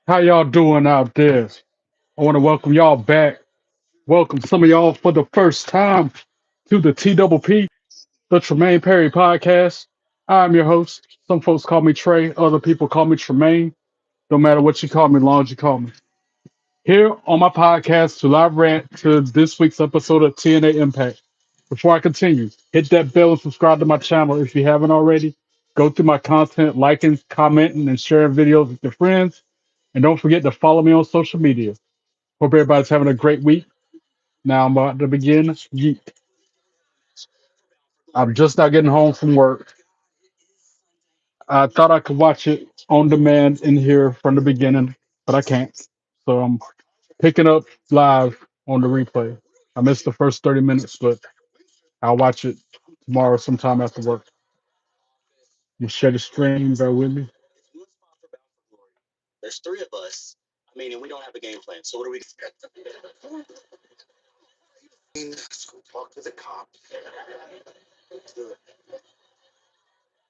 How y'all doing out there? I want to welcome y'all back. Welcome some of y'all for the first time to the TPP, the Tremaine Perry podcast. I'm your host. Some folks call me Trey, other people call me Tremaine. No matter what you call me, long as you call me. Here on my podcast to live rant to this week's episode of TNA Impact. Before I continue, hit that bell and subscribe to my channel if you haven't already. Go through my content, liking, commenting, and sharing videos with your friends. And don't forget to follow me on social media. Hope everybody's having a great week. Now I'm about to begin. Yeet. I'm just not getting home from work. I thought I could watch it on demand in here from the beginning, but I can't. So I'm picking up live on the replay. I missed the first 30 minutes, but I'll watch it tomorrow sometime after work. You share the stream, bear with me.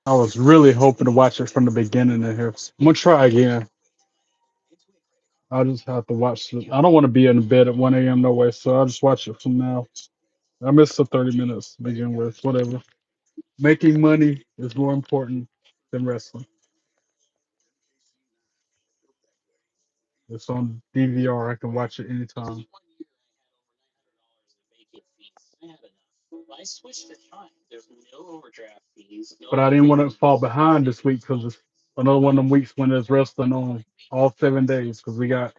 I was really hoping to watch it from the beginning in here. I'm gonna try again. I'll just have to watch it. I don't want to be in bed at 1 a.m. no way, so I'll just watch it from now. I missed the 30 minutes to begin with. Whatever. Making money is more important than wrestling. It's on DVR. I can watch it anytime. But I didn't want to fall behind this week because it's another one of them weeks when there's wrestling on all 7 days because we got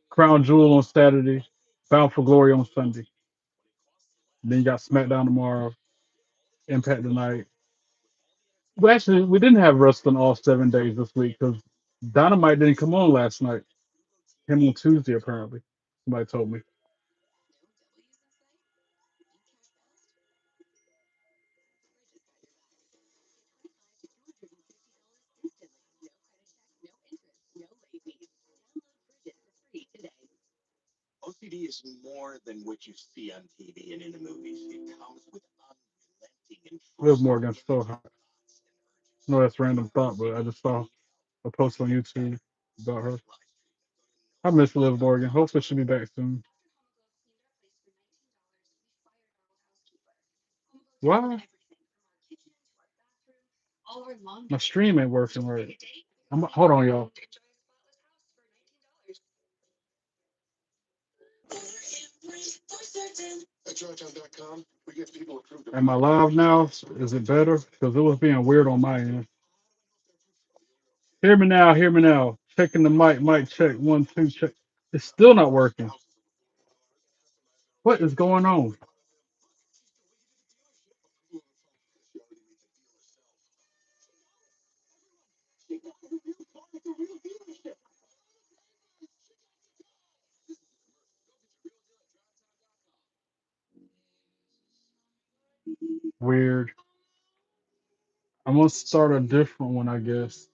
Crown Jewel on Saturday, Bound for Glory on Sunday. Then you got SmackDown tomorrow, Impact tonight. Well, actually, we didn't have wrestling all 7 days this week because Dynamite didn't come on last night. Came on Tuesday, apparently. Somebody told me. Liv Morgan's so hot. No, that's random thought, but I just saw a post on YouTube about her. I miss Liv Morgan. Hopefully she'll be back soon. Why? My stream ain't working right. Hold on, y'all. Am I live now? Is it better? Because it was being weird on my end. Hear me now. Hear me now. Checking the mic. Mic check. 1, 2. Check. It's still not working. What is going on? Weird. I'm gonna start a different one, I guess.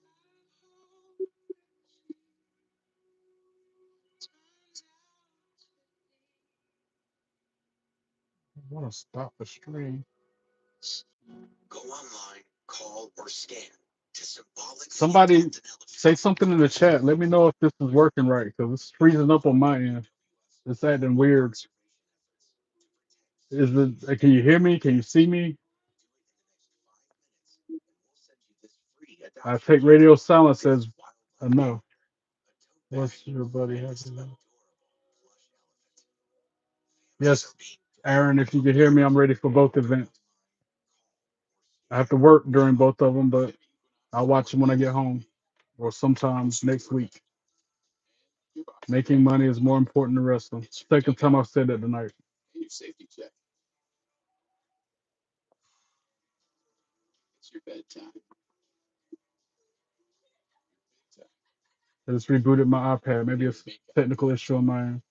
I want to stop the stream. Somebody say something in the chat. Let me know if this is working right because it's freezing up on my end. It's acting weird. Is it? Can you hear me? Can you see me? I take radio silence as a no. What's your buddy has to know? Yes, Aaron. If you can hear me, I'm ready for both events. I have to work during both of them, but I'll watch them when I get home or sometimes next week. Making money is more important than wrestling. Second time I've said that tonight. I just rebooted my iPad. Maybe it's a technical issue on my end.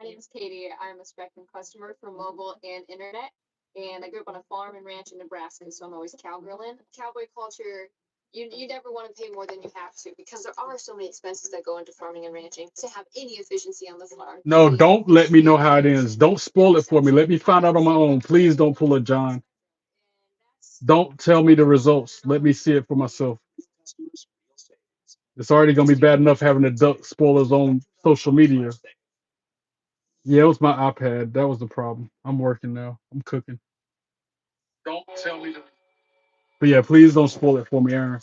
My name is Katie. I'm a Spectrum customer for mobile and internet. And I grew up on a farm and ranch in Nebraska, so I'm always cowgirling. Cowboy culture, you never want to pay more than you have to because there are so many expenses that go into farming and ranching to have any efficiency on the farm. No, don't let me know how it ends. Don't spoil it for me. Let me find out on my own. Please don't pull a John. Don't tell me the results. Let me see it for myself. It's already gonna be bad enough having to duck spoilers on social media. Yeah, it was my iPad. That was the problem. I'm working now. I'm cooking. Don't tell me. But yeah, please don't spoil it for me, Aaron.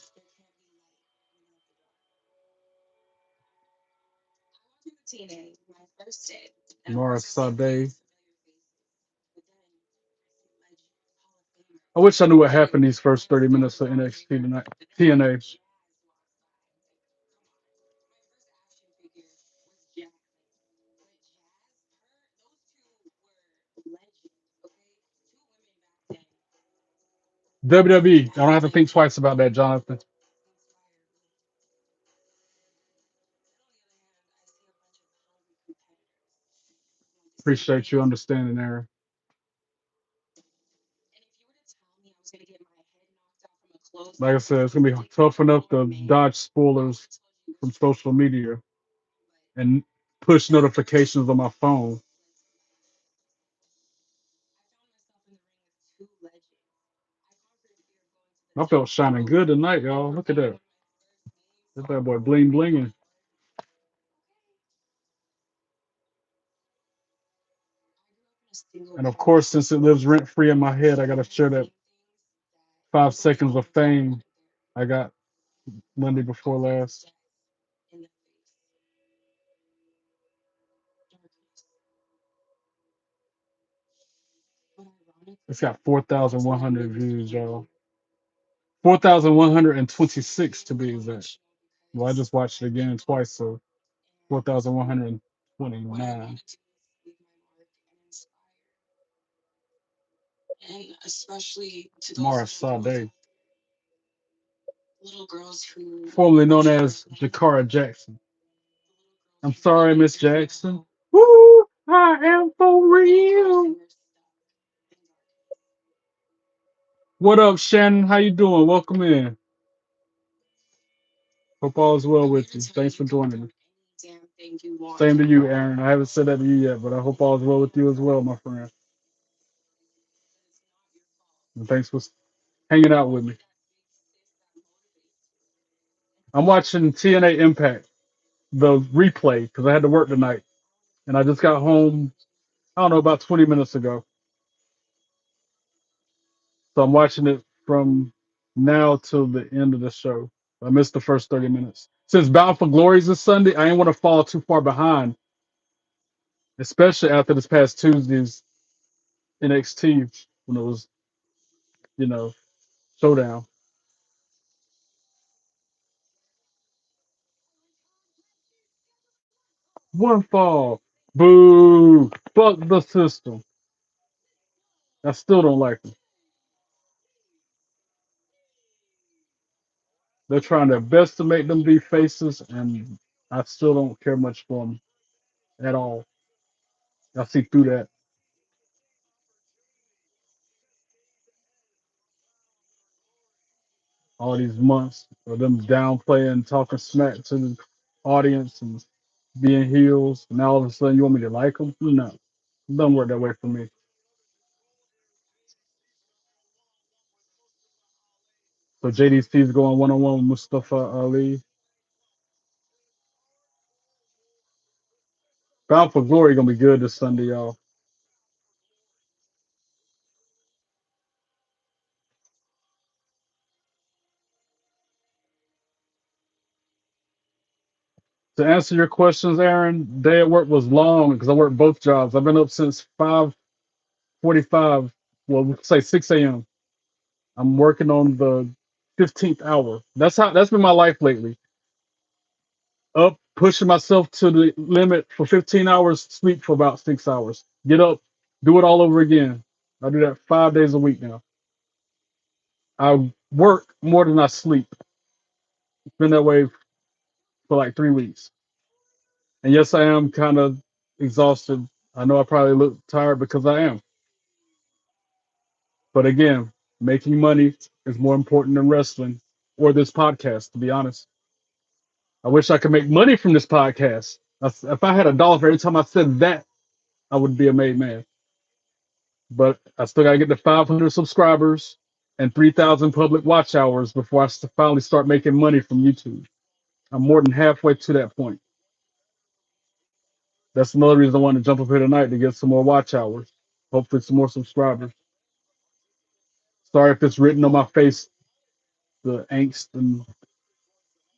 Mara Sade. I wish I knew what happened these first 30 minutes of NXT tonight. TNA. WWE. I don't have to think twice about that, Jonathan. Appreciate you understanding, Aaron. Like I said, it's gonna be tough enough to dodge spoilers from social media and push notifications on my phone. I felt shining good tonight, y'all. Look at that. That bad boy bling blinging. And of course, since it lives rent free in my head, I gotta share that 5 seconds of fame I got Monday before last. It's got 4,100 views, y'all. 4,126 to be exact. Well, I just watched it again twice, so 4,129. Mara Sade, formerly known as Jakara Jackson. I'm sorry, Miss Jackson. Woo! I am for real. What up, Shannon? How you doing? Welcome in. Hope all is well with you. Thanks for joining me. Same to you, Aaron. I haven't said that to you yet, but I hope all is well with you as well, my friend. And thanks for hanging out with me. I'm watching TNA Impact, the replay, because I had to work tonight. And I just got home, I don't know, about 20 minutes ago. So I'm watching it from now till the end of the show. I missed the first 30 minutes. Since Bound for Glory is this Sunday, I ain't want to fall too far behind, especially after this past Tuesday's NXT when it was, you know, showdown. One fall. Boo. Fuck the system. I still don't like them. They're trying their best to make them be faces, and I still don't care much for them at all. I see through that all these months of them downplaying, talking smack to the audience and being heels. And now all of a sudden you want me to like them? No, it doesn't work that way for me. So JDC's going one on one with Mustafa Ali. Bound for Glory gonna be good this Sunday, y'all. To answer your questions, Aaron, day at work was long because I worked both jobs. I've been up since 5:45. Well, let's say 6 a.m. I'm working on the 15th hour. That's been my life lately. Up, pushing myself to the limit for 15 hours, sleep for about 6 hours. Get up, do it all over again. I do that 5 days a week now. I work more than I sleep. It's been that way for like 3 weeks. And yes, I am kind of exhausted. I know I probably look tired because I am. But again, making money is more important than wrestling or this podcast, to be honest. I wish I could make money from this podcast. If I had a dollar for every time I said that, I would be a made man. But I still got to get to 500 subscribers and 3,000 public watch hours before finally start making money from YouTube. I'm more than halfway to that point. That's another reason I want to jump up here tonight to get some more watch hours. Hopefully, some more subscribers. Sorry if it's written on my face, the angst and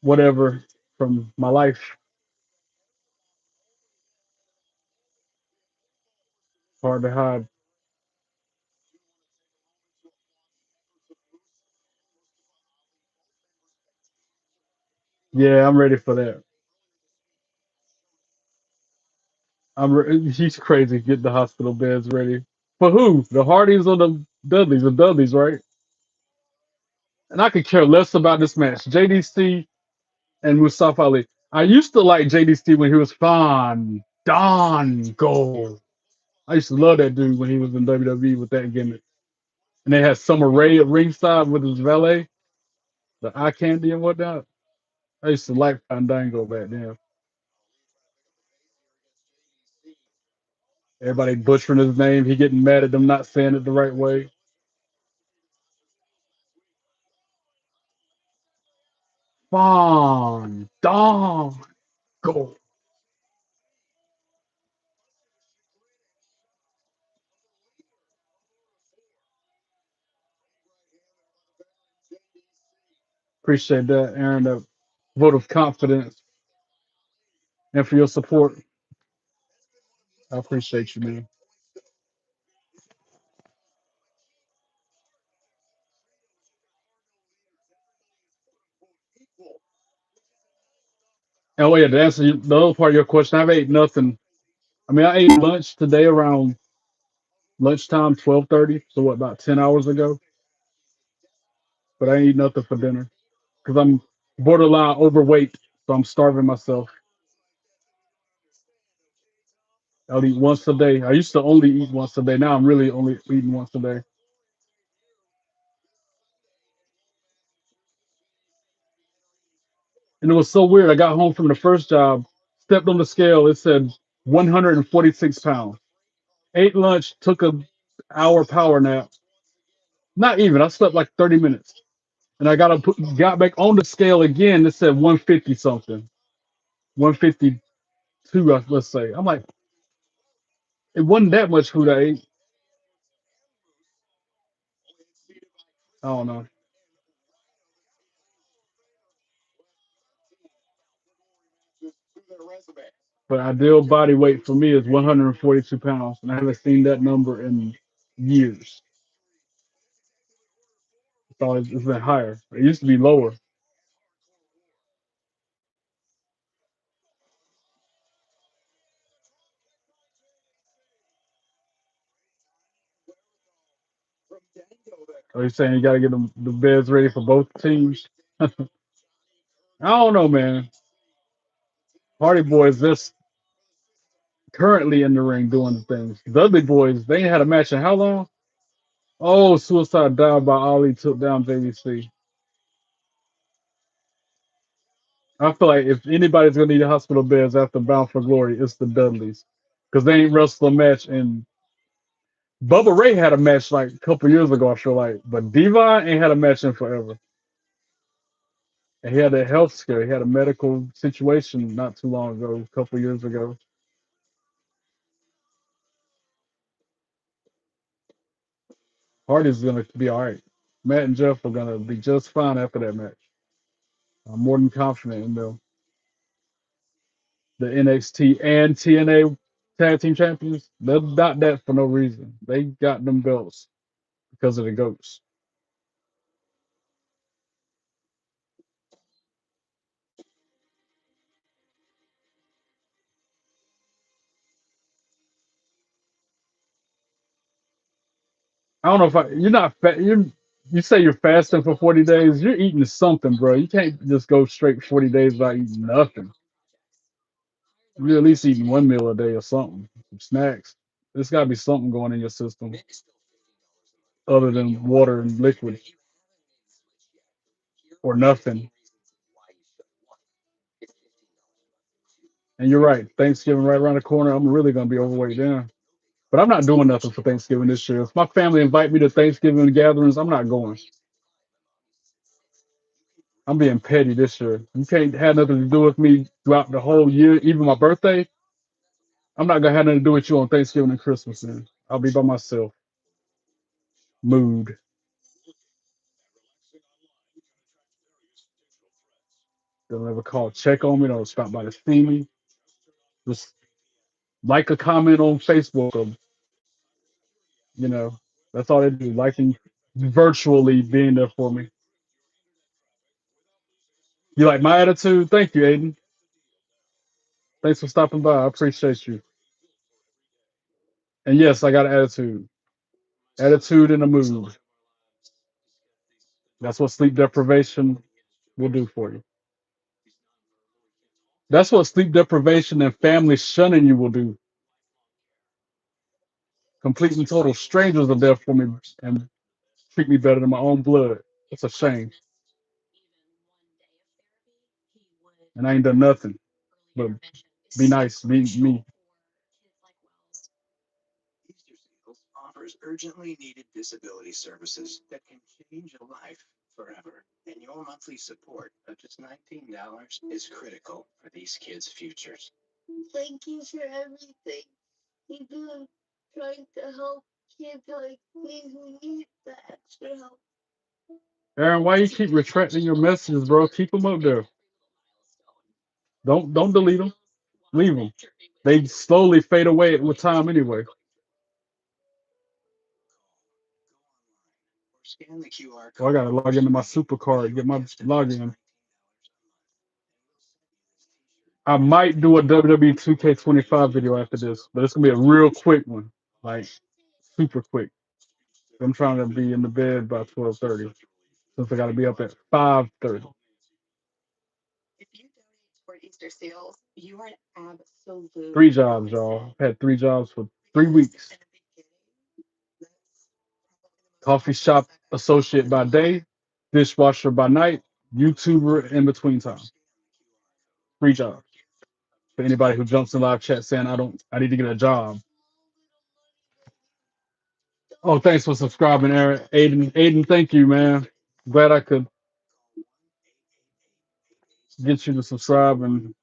whatever from my life. Hard to hide. Yeah, I'm ready for that. He's crazy. Get the hospital beds ready. For who? The Hardys or the Dudleys? The Dudleys, right? And I could care less about this match. JDC and Mustafa Ali. I used to like JDC when he was fun. Don Gold. I used to love that dude when he was in WWE with that gimmick. And they had Summer Rae at ringside with his valet, the eye candy and whatnot. I used to like Fandango back then. Everybody butchering his name. He getting mad at them not saying it the right way. Fandango. Appreciate that, Aaron. A vote of confidence and for your support. I appreciate you, man. And oh yeah, to answer the other part of your question, I've ate nothing. I mean, I ate lunch today around lunchtime, 12:30. So what, about 10 hours ago? But I ain't eat nothing for dinner because I'm borderline overweight, so I'm starving myself. I'll eat once a day. I used to only eat once a day. Now I'm really only eating once a day. And it was so weird. I got home from the first job, stepped on the scale. It said 146 pounds. Ate lunch, took a hour power nap. Not even. I slept like 30 minutes. And I got back on the scale again. It said 150 something, 152, let's say. I'm like, it wasn't that much food I ate. I don't know. But ideal body weight for me is 142 pounds. And I haven't seen that number in years. So it's been higher. It used to be lower. Are you saying you got to get the beds ready for both teams? I don't know, man. Hardy Boys just currently in the ring doing the things. The other boys, they ain't had a match in how long? Oh, Suicide dive by Ali took down JVC. I feel like if anybody's gonna need a hospital beds after Bound for Glory, it's the Dudleys, because they ain't wrestled a match. And Bubba Ray had a match like a couple years ago, I feel like, but Devon ain't had a match in forever. And he had a health scare. He had a medical situation not too long ago, a couple years ago. Hardy's gonna be all right. Matt and Jeff are gonna be just fine after that match. I'm more than confident in them. The NXT and TNA tag team champions, they're not that for no reason. They got them belts because of the goats. I don't know if you're not fat. You say you're fasting for 40 days. You're eating something, bro. You can't just go straight 40 days without eating nothing. You're at least eating one meal a day or something, some snacks. There's got to be something going in your system other than water and liquid or nothing. And you're right. Thanksgiving right around the corner. I'm really gonna be overweight then. But I'm not doing nothing for Thanksgiving this year. If my family invite me to Thanksgiving gatherings, I'm not going. I'm being petty this year. You can't have nothing to do with me throughout the whole year, even my birthday. I'm not gonna have nothing to do with you on Thanksgiving and Christmas. Then I'll be by myself. Mood. Don't ever call, check on me. Don't stop by to see me. Just like a comment on Facebook. Or, you know, that's all they do. Liking virtually being there for me. You like my attitude? Thank you, Aiden. Thanks for stopping by. I appreciate you. And yes, I got an attitude. Attitude and a mood. That's what sleep deprivation will do for you. That's what sleep deprivation and family shunning you will do. Complete and total strangers are there for me and treat me better than my own blood. It's a shame. And I ain't done nothing but be nice, be me. Thank you for everything. You've been trying to help kids like me who need the extra help. Aaron, why you keep retracting your messages, bro? Keep them up there. Don't delete them. Leave them. They slowly fade away with time anyway. Well, I gotta log into my supercard, get my login. I might do a WWE 2K25 video after this, but it's gonna be a real quick one, like super quick. I'm trying to be in the bed by 12:30, since I gotta be up at 5:30. Three jobs, y'all. Had three jobs for 3 weeks. Coffee shop associate by day, dishwasher by night, YouTuber in between time. Three jobs. For anybody who jumps in live chat saying I need to get a job. Oh, thanks for subscribing, Aaron. Aiden, thank you, man. Glad I could get you to subscribe and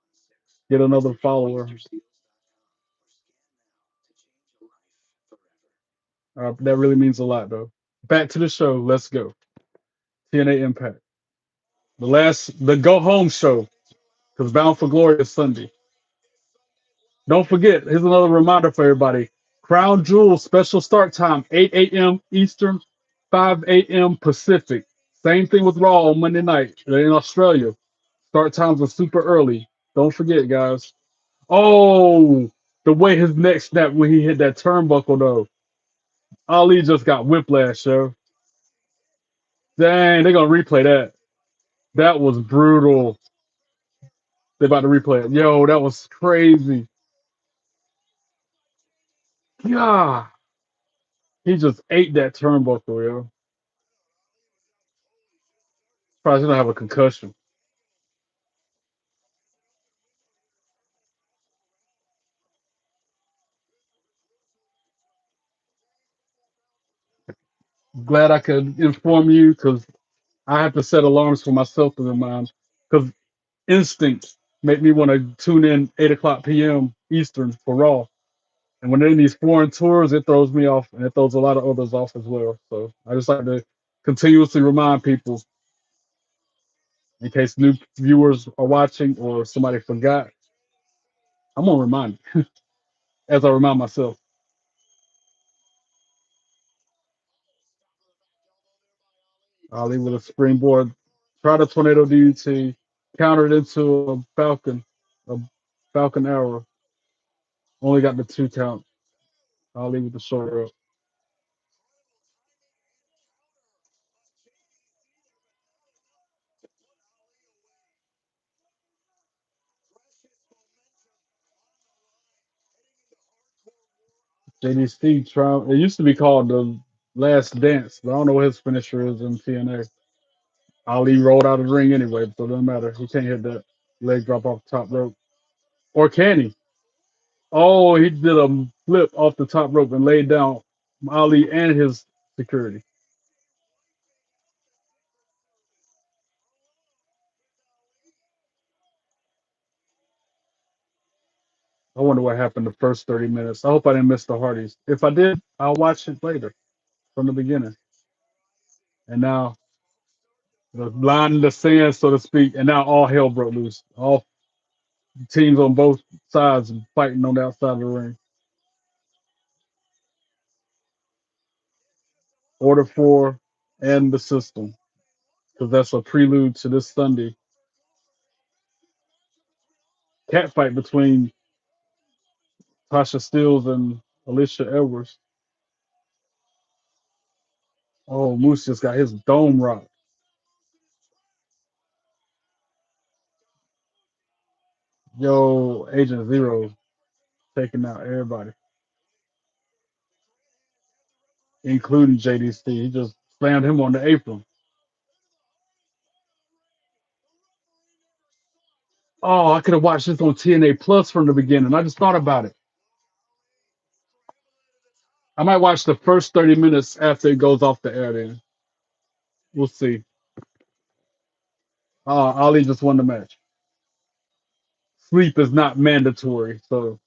get another follower. That really means a lot, though. Back to the show. Let's go. TNA Impact. The go home show, because Bound for Glory is Sunday. Don't forget, here's another reminder for everybody. Crown Jewel special start time, 8 a.m. Eastern, 5 a.m. Pacific. Same thing with Raw on Monday night. They're in Australia. Start times are super early. Don't forget, guys. Oh, the way his neck snapped when he hit that turnbuckle, though. Ali just got whiplash, yo. Dang, they're going to replay that. That was brutal. They're about to replay it. Yo, that was crazy. Yeah. He just ate that turnbuckle, yo. Probably gonna have a concussion. Glad I could inform you because I have to set alarms for myself to remind. Because instinct make me want to tune in 8 o'clock p.m. Eastern for Raw. And when they're in these foreign tours, it throws me off, and it throws a lot of others off as well. So I just like to continuously remind people in case new viewers are watching or somebody forgot. I'm gonna remind you as I remind myself. Ali with a springboard, try the tornado DDT, countered into a Falcon arrow. Only got the 2 count. Ali with the short rope. JD trying. It used to be called the Last Dance, but I don't know what his finisher is in TNA. Ali rolled out of the ring anyway, so it doesn't matter. He can't hit that leg drop off the top rope. Or can he? Oh, he did a flip off the top rope and laid down Ali and his security. I wonder what happened the first 30 minutes. I hope I didn't miss the Hardys. If I did, I'll watch it later from the beginning. And now the line in the sand, so to speak, and now all hell broke loose. All teams on both sides fighting on the outside of the ring. Order 4 and the system, because that's a prelude to this Sunday cat fight between Tasha Steeles and Alicia Edwards. Oh, Moose just got his dome rocked. Yo, Agent Zero taking out everybody, including JDC. He just slammed him on the apron. Oh, I could have watched this on TNA Plus from the beginning. I just thought about it. I might watch the first 30 minutes after it goes off the air then. We'll see. Ali just won the match. Sleep is not mandatory. So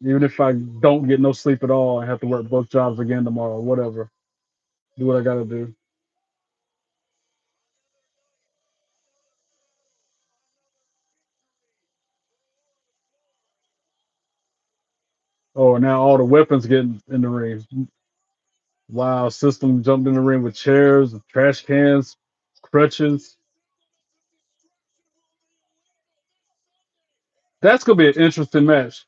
even if I don't get no sleep at all, I have to work both jobs again tomorrow, whatever. Do what I got to do. Oh, now all the weapons getting in the ring. Wow, System jumped in the ring with chairs, trash cans, crutches. That's going to be an interesting match.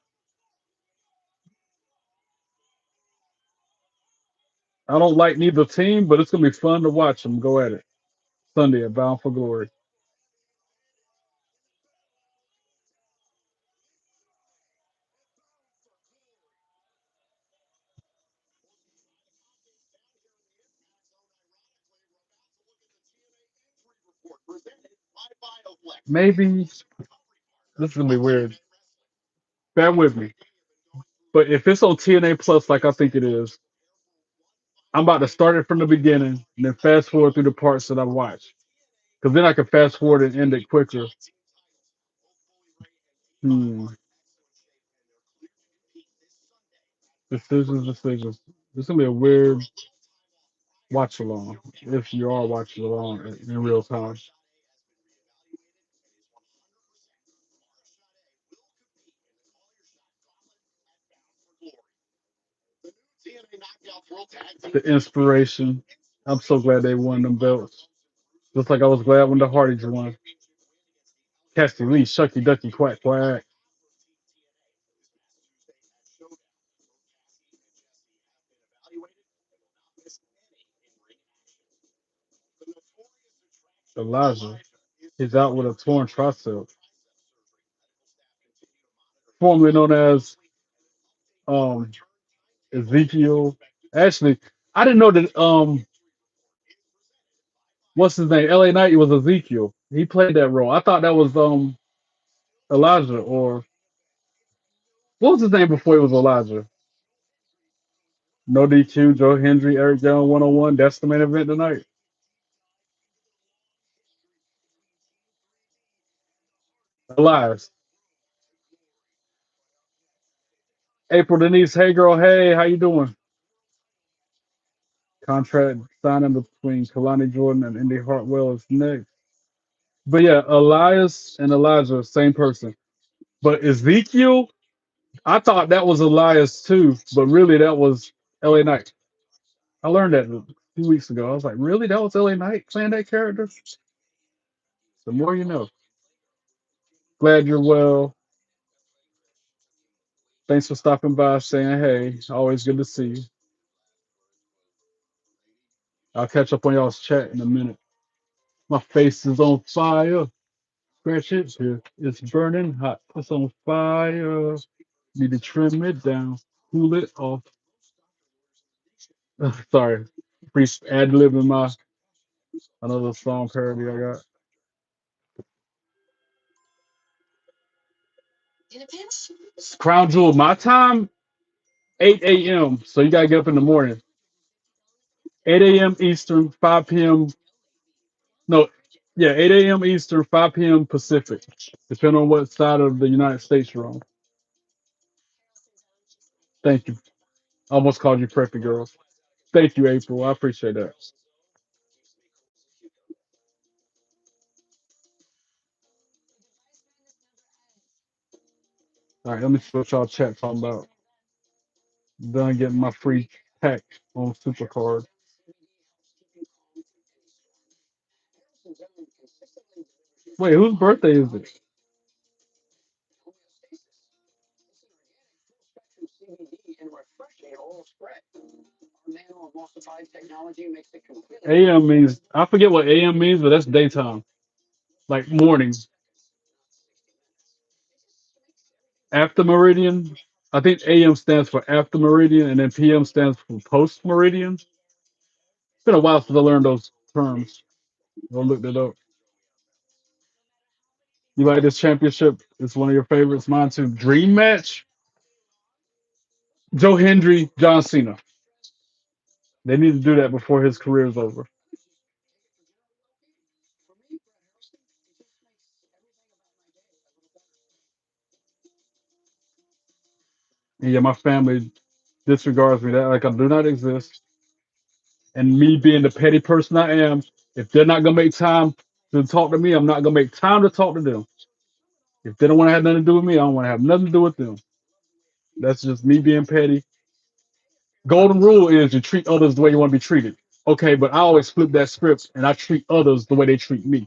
I don't like neither team, but it's going to be fun to watch them go at it. Sunday at Bound for Glory. Maybe this is going to be weird. Bear with me. But if it's on TNA Plus, like I think it is, I'm about to start it from the beginning and then fast forward through the parts that I watch. Because then I can fast forward and end it quicker. Hmm. Decisions. This is going to be a weird watch along if you are watching along in real time. The inspiration. I'm so glad they won them belts. Just like I was glad when the Hardys won. Cassie Lee, Shucky Ducky, Quack Quack. Elijah is out with a torn tricep, formerly known as um, Ezekiel. Actually, I didn't know that what's his name? LA Knight was Ezekiel. He played that role. I thought that was Elijah, or what was his name before he was Elijah? No DQ, Joe Hendry, Eric Jones 101. That's the main event tonight. Elias. April Denise, hey girl, hey, how you doing? Contract signing between Kalani Jordan and Indy Hartwell is next. But yeah, Elias and Elijah, same person. But Ezekiel, I thought that was Elias too, but really that was LA Knight. I learned that a few weeks ago. I was like, really? That was LA Knight playing that character? The more you know. Glad you're well. Thanks for stopping by, saying hey. Always good to see you. I'll catch up on y'all's chat in a minute. My face is on fire. Scratch it here. It's burning hot. It's on fire. Need to trim it down. Cool it off. Sorry. Free ad libbing my another song parody I got. Crown Jewel, my time, 8 a.m. So you gotta get up in the morning. 8 a.m. Eastern, 5 p.m. No, yeah, 8 a.m. Eastern, 5 p.m. Pacific, depending on what side of the United States you're on. Thank you. Almost called you preppy girl. Thank you, April. I appreciate that. All right, let me see what y'all chat talking about. Done getting my free pack on Supercard. Wait, whose birthday is it? AM means I forget what AM means, but that's daytime, like morning. After meridian, I think AM stands for after meridian, and then PM stands for post meridian. It's been a while since I learned those terms. I looked it up. You like this championship? It's one of your favorites. Mine too. Dream match: Joe Hendry, John Cena. They need to do that before his career is over. And yeah, my family disregards me. That like I do not exist. And me being the petty person I am, if they're not gonna make time to talk to me, I'm not gonna make time to talk to them. If they don't want to have nothing to do with me, I don't want to have nothing to do with them. That's just me being petty. Golden rule is you treat others the way you want to be treated. Okay, but I always flip that script and I treat others the way they treat me.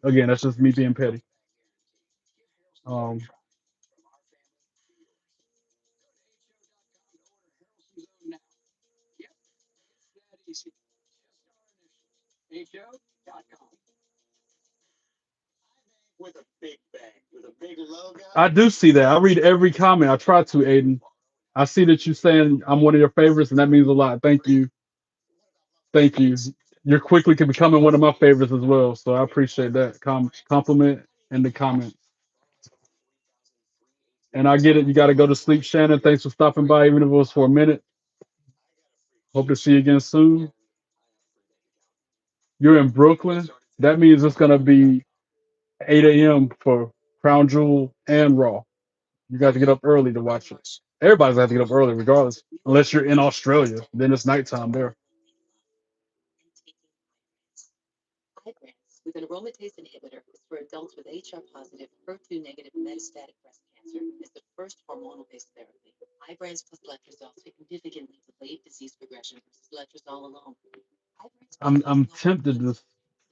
Again, that's just me being petty. Um, I do see that. I read every comment. I try to, Aiden. I see that you're saying I'm one of your favorites, and that means a lot. Thank you. Thank you. You're quickly becoming one of my favorites as well. So I appreciate that compliment and the comment. And I get it. You got to go to sleep, Shannon. Thanks for stopping by, even if it was for a minute. Hope to see you again soon. You're in Brooklyn. That means it's gonna be 8 a.m. for Crown Jewel and Raw. You got to get up early to watch it. Everybody's got to get up early, regardless. Unless you're in Australia, then it's nighttime there. I'm tempted to.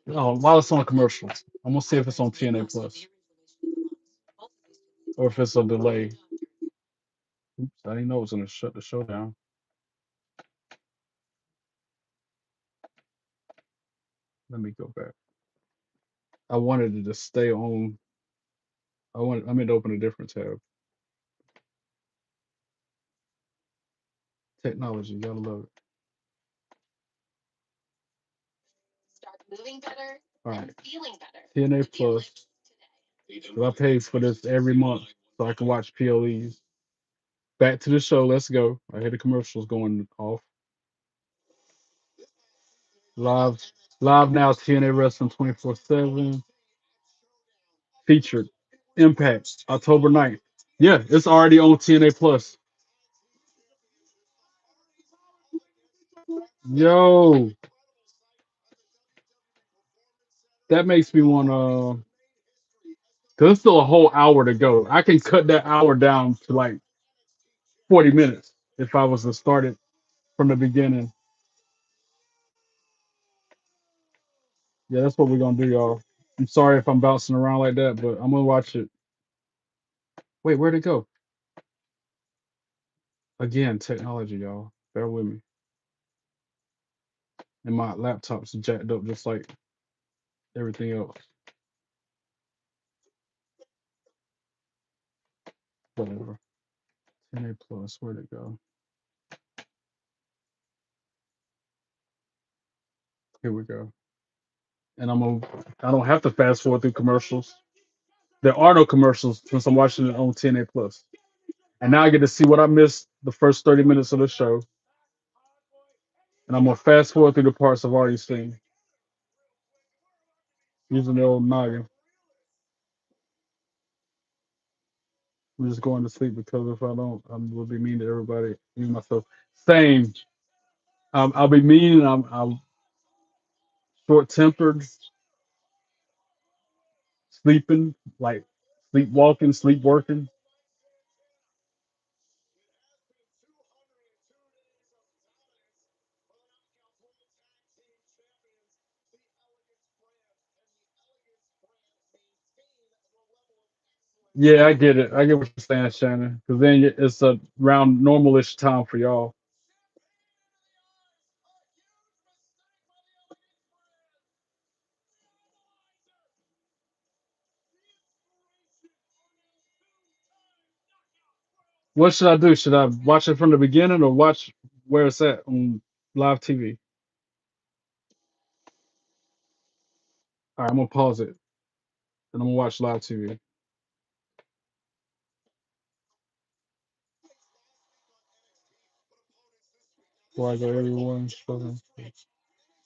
Oh, while it's on commercials, I'm gonna see if it's on TNA Plus or if it's a delay. Oops, I didn't know it was gonna shut the show down. Let me go back. I wanted it to stay on. I meant to open a different tab. Technology, gotta love it. All right, TNA Plus. 'Cause I pay for this every month so I can watch PLEs. Back to the show. Let's go. I hear the commercials going off. Live, live now. TNA Wrestling 24/7. Featured Impact October 9th. Yeah, it's already on TNA Plus. Yo, that makes me want to. Cause it's still a whole hour to go. I can cut that hour down to like 40 minutes if I was to start it from the beginning. Yeah, that's what we're gonna do, y'all. I'm sorry if I'm bouncing around like that, but I'm gonna watch it. Wait, where'd it go? Again, technology, y'all. Bear with me. And my laptop's jacked up just like everything else. Whatever. 10A plus, where'd it go? Here we go. And I don't have to fast forward through commercials. There are no commercials since I'm watching it on TNA Plus, and now I get to see what I missed the first 30 minutes of the show, and I'm gonna fast forward through the parts I've already seen using the old noggin. I'm just going to sleep because if I don't, I will be mean to everybody, even myself. Same. I'll be mean. I'm short tempered, sleeping, like sleepwalking, sleepworking. Yeah, I get it. I get what you're saying, Shannon. Because then it's a around normalish time for y'all. What should I do? Should I watch it from the beginning or watch where it's at on live TV? All right, I'm gonna pause it and I'm gonna watch live TV before I go everyone.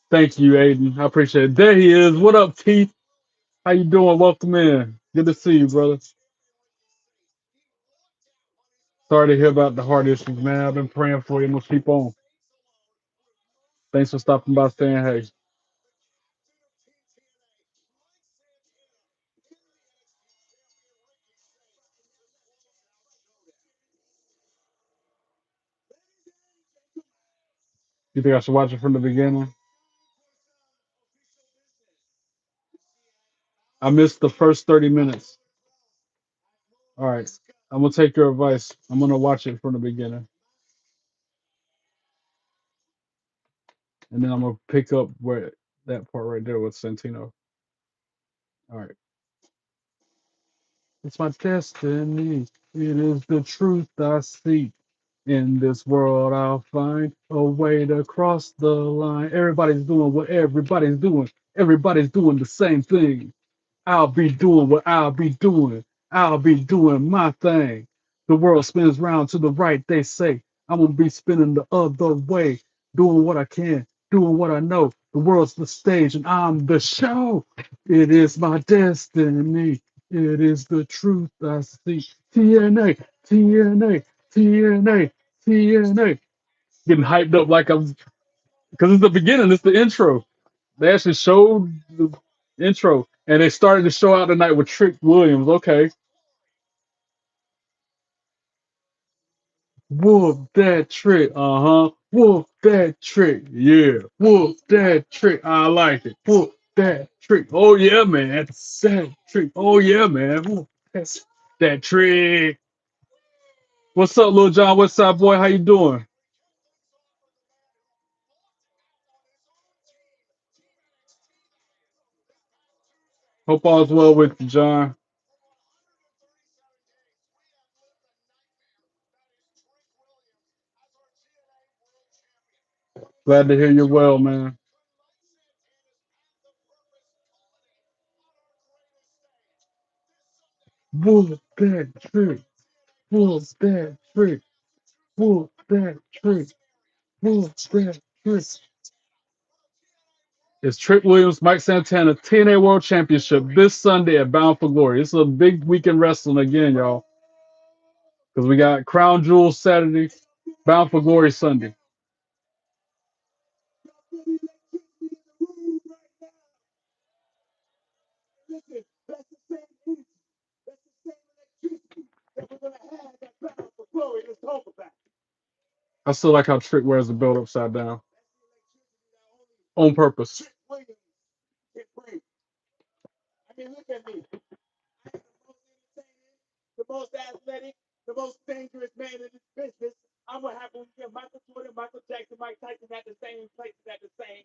Thank you, Aiden. I appreciate it. There he is. What up, Keith? How you doing? Welcome in. Good to see you, brother. Sorry to hear about the heart issues, man. I've been praying for you. I'm gonna keep on. Thanks for stopping by, saying hey. You think I should watch it from the beginning? I missed the first 30 minutes. All right. I'm gonna take your advice. I'm gonna watch it from the beginning, and then I'm gonna pick up where that part right there with Santino. All right. It's my destiny. It is the truth I seek. In this world, I'll find a way to cross the line. Everybody's doing what everybody's doing. Everybody's doing the same thing. I'll be doing what I'll be doing. I'll be doing my thing. The world spins round to the right, they say. I'm gonna be spinning the other way, doing what I can, doing what I know. The world's the stage and I'm the show. It is my destiny. It is the truth I see. TNA, TNA, TNA, TNA. Getting hyped up like I'm, because it's the beginning, it's the intro. They actually showed the intro, and they started the show out tonight with Trick Williams. Okay, whoop that trick. Uh huh. Whoop that trick. Yeah. Whoop that trick. I like it. Whoop that trick. Oh yeah, man. That's that trick. Oh yeah, man. Whoop that trick. What's up, Lil John? What's up, boy? How you doing? Hope all's well with you, John. Glad to hear you're well, man. Whoop that trick. Whoop that trick. Whoop that trick. Whoop that trick. It's Trick Williams, Mike Santana, TNA World Championship this Sunday at Bound for Glory. It's a big weekend wrestling again, y'all, because we got Crown Jewel Saturday, Bound for Glory Sunday. I still like how Trick wears the belt upside down on purpose.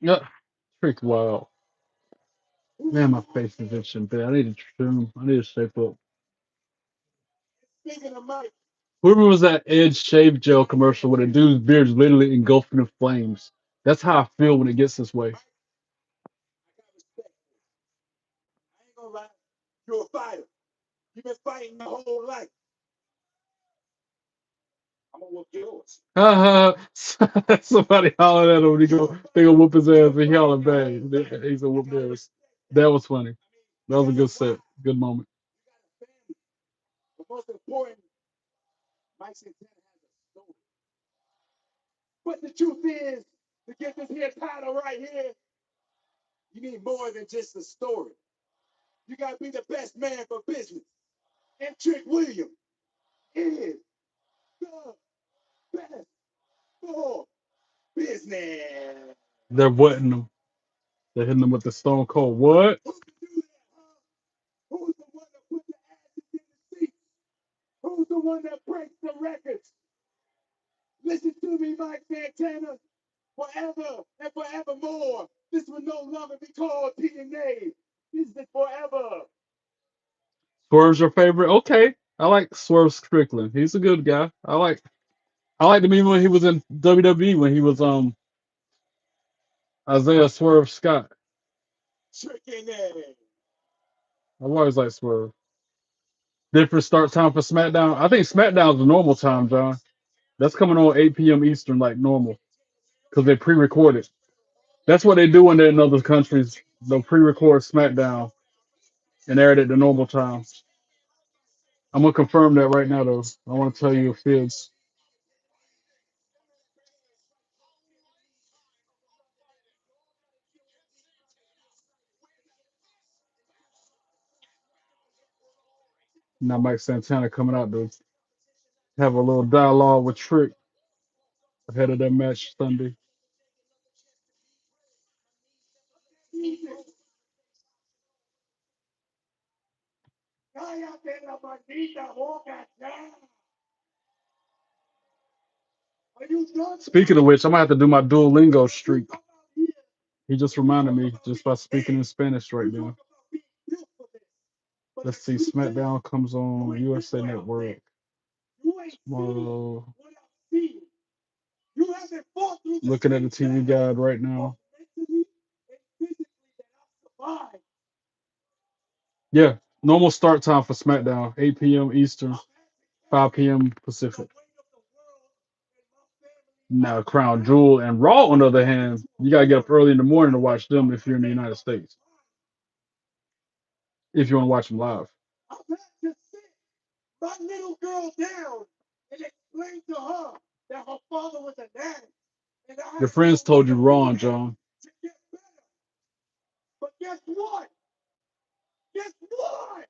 Yeah, Trick, wow. Man, my face is itching bad. I need to trim. I need to shape up. Who remembers that Edge shave gel commercial where the dude's beard is literally engulfing in flames? That's how I feel when it gets this way. You've been fighting your whole life. I'm gonna whoop yours. Somebody hollered at him. They gonna whoop his ass, and he hollered back. He's gonna whoop theirs. That was funny. That was a good set. Good moment. But most important, Mike Santana has a story. But the truth is, to get this here title right here, you need more than just a story. You gotta be the best man for business. And Trick Williams is the best for business. They're wetting them. They're hitting them with the Stone Cold. What? Who can do that, huh? Who's the one that put the asses in the seats? Who's the one that breaks the records? Listen to me, Mike Santana. Forever and forevermore, this will no longer be called TNA. This is forever. Swerve's your favorite? Okay. I like Swerve Strickland. He's a good guy. I liked him even when he was in WWE when he was Isaiah Swerve Scott. I've always liked Swerve. Different start time for SmackDown. I think SmackDown's the normal time, John. That's coming on 8 p.m. Eastern like normal because they pre-record it. That's what they do when they're in other countries. They'll pre-record SmackDown and air it at the normal time. I'm gonna confirm that right now, though. I want to tell you if it's. Now Mike Santana coming out to have a little dialogue with Trick ahead of that match Sunday. Speaking of which, I'm gonna have to do my Duolingo streak. He just reminded me just by speaking in Spanish right now. Let's see, SmackDown comes on USA Network tomorrow. Looking at the TV guide right now. Yeah, normal start time for SmackDown, 8 p.m. Eastern, 5 p.m. Pacific. Now, Crown Jewel and Raw, on the other hand, you gotta get up early in the morning to watch them if you're in the United States. If you want to watch them live. I've had to sit my little girl down and explain to her that her father was an addict. Your friends told you wrong, John. But guess what? Guess what?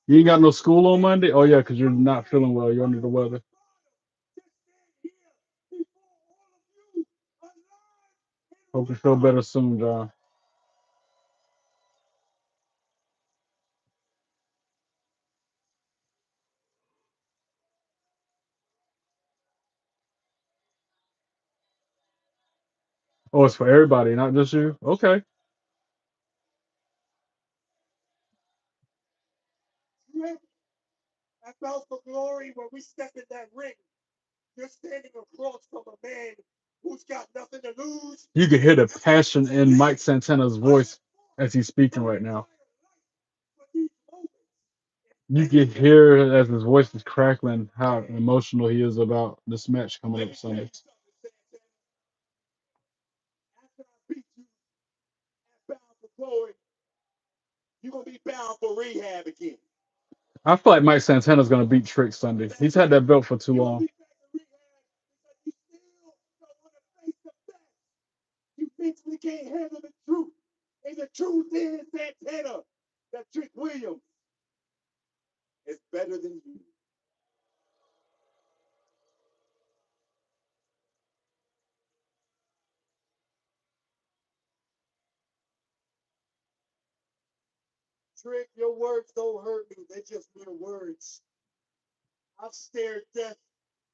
You ain't got no school on Monday? Oh, yeah, because you're not feeling well. You're under the weather. Hope you feel better soon, John. Oh, it's for everybody, not just you? Okay. I felt for glory when we stepped in that ring. You're standing across from a man who's got nothing to lose. You can hear the passion in Mike Santana's voice as he's speaking right now. You can hear as his voice is crackling how emotional he is about this match coming up Sunday. You're gonna be bound for rehab again. I feel like Mike Santana's gonna beat Trick Sunday. He's had that belt for too long. You basically can't handle the truth. And the truth is, Santana, that Trick Williams is better than you. Trick, your words don't hurt me. They're just mere words. I've stared death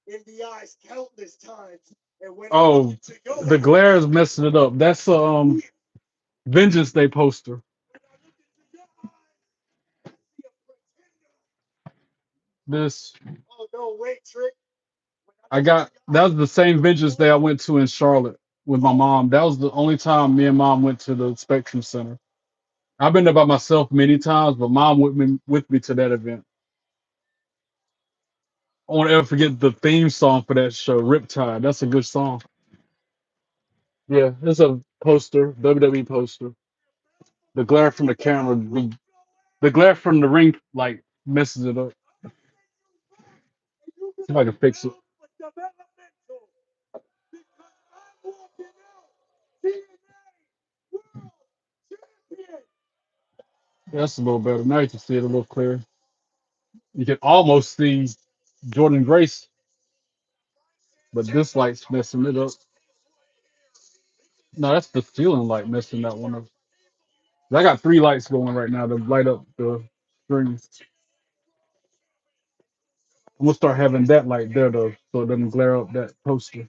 in the eyes countless times. And when the glare is messing it up. That's Vengeance Day poster. This. Oh no, wait, Trick. That was the same Vengeance Day I went to in Charlotte with my mom. That was the only time me and mom went to the Spectrum Center. I've been there by myself many times, but mom with me to that event. I won't ever forget the theme song for that show, Riptide. That's a good song. Yeah, it's a poster, WWE poster. The glare from the camera, the glare from the ring, like messes it up. See if I can fix it. Yeah, that's a little better. Now you can see it a little clearer. You can almost see Jordan Grace, but this light's messing it up. No, that's the ceiling light messing that one up. I got three lights going right now to light up the screen. I'm gonna start having that light there though, so it doesn't glare up that poster.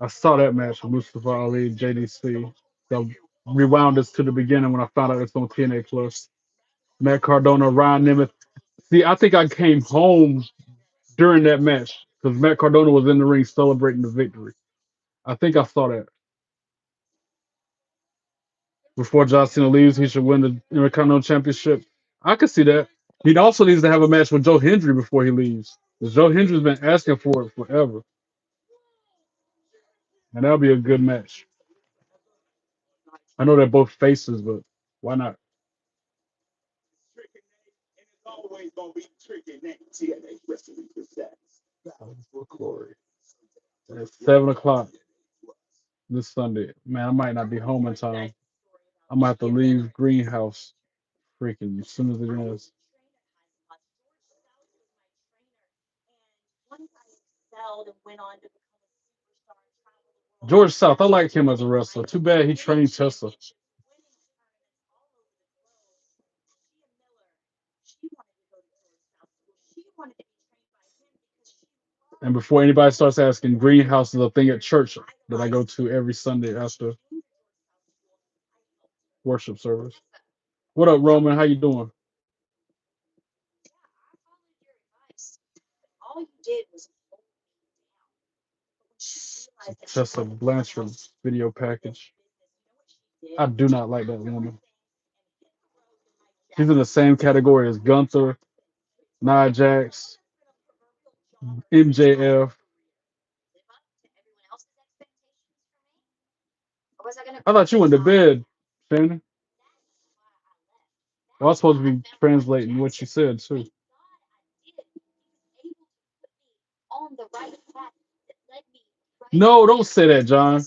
I saw that match with Mustafa Ali, JDC. So rewound this to the beginning when I found out it's on TNA Plus. Matt Cardona, Ryan Nemeth. See, I think I came home during that match because Matt Cardona was in the ring celebrating the victory. I think I saw that. Before John Cena leaves, he should win the Intercontinental Championship. I could see that. He also needs to have a match with Joe Hendry before he leaves. 'Cause Joe Hendry's been asking for it forever, and that'll be a good match. I know they're both faces, but why not? Glory. It's 7 o'clock this Sunday. Man, I might not be home in time. I might have to leave Greenhouse freaking as soon as it is. George South, I like him as a wrestler. Too bad he trained Tessa. And before anybody starts asking, Greenhouse is a thing at church that I go to every Sunday after worship service. What up, Roman? How you doing? Tessa Blanchard video package. I do not like that woman. She's in the same category as Gunther, Nia Jax, MJF. I thought you went to bed, Shannon. I was supposed to be translating what you said too. No, don't say that, John.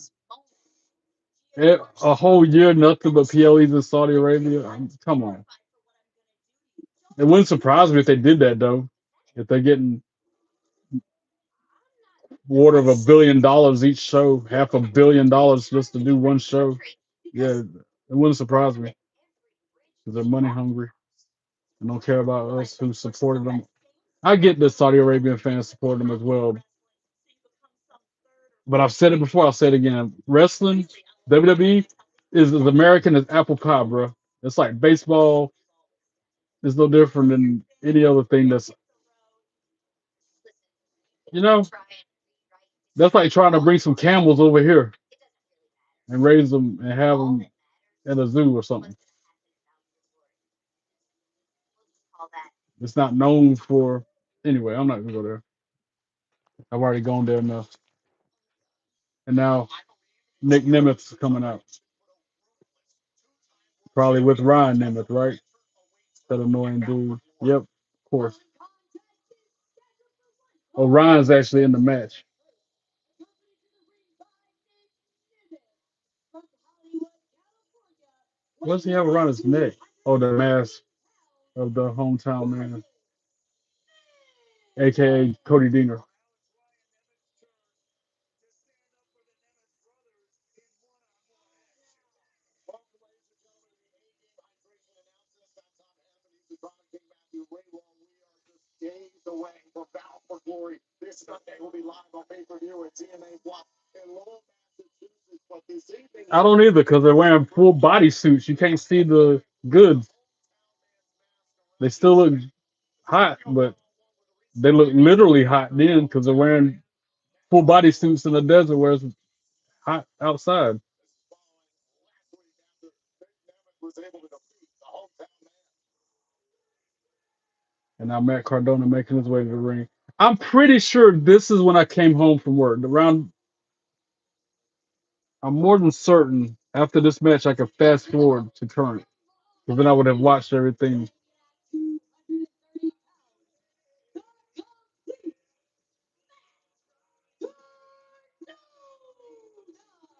A whole year, nothing but PLEs in Saudi Arabia. Come on. It wouldn't surprise me if they did that though. If they're getting water of $1 billion each show, $500 million just to do one show. Yeah, it wouldn't surprise me because they're money hungry and don't care about us who supported them. I get the Saudi Arabian fans support them as well, but I've said it before. I'll say it again. Wrestling, WWE is as American as apple pie, bro. It's like baseball is no different than any other thing. You know, that's like trying to bring some camels over here and raise them and have them at a zoo or something. It's not known for. Anyway, I'm not gonna go there. I've already gone there enough. And now Nick Nemeth's coming out, probably with Ryan Nemeth, right? That annoying dude. Yep, of course. Orion's actually in the match. What does he have around his neck? Oh, the mask of the hometown man, aka Cody Deaner. I don't either because they're wearing full body suits. You can't see the goods. They still look hot, but they look literally hot then because they're wearing full body suits in the desert where it's hot outside. And now Matt Cardona making his way to the ring. I'm pretty sure this is when I came home from work. Around, I'm more than certain after this match I could fast forward to current because then I would have watched everything.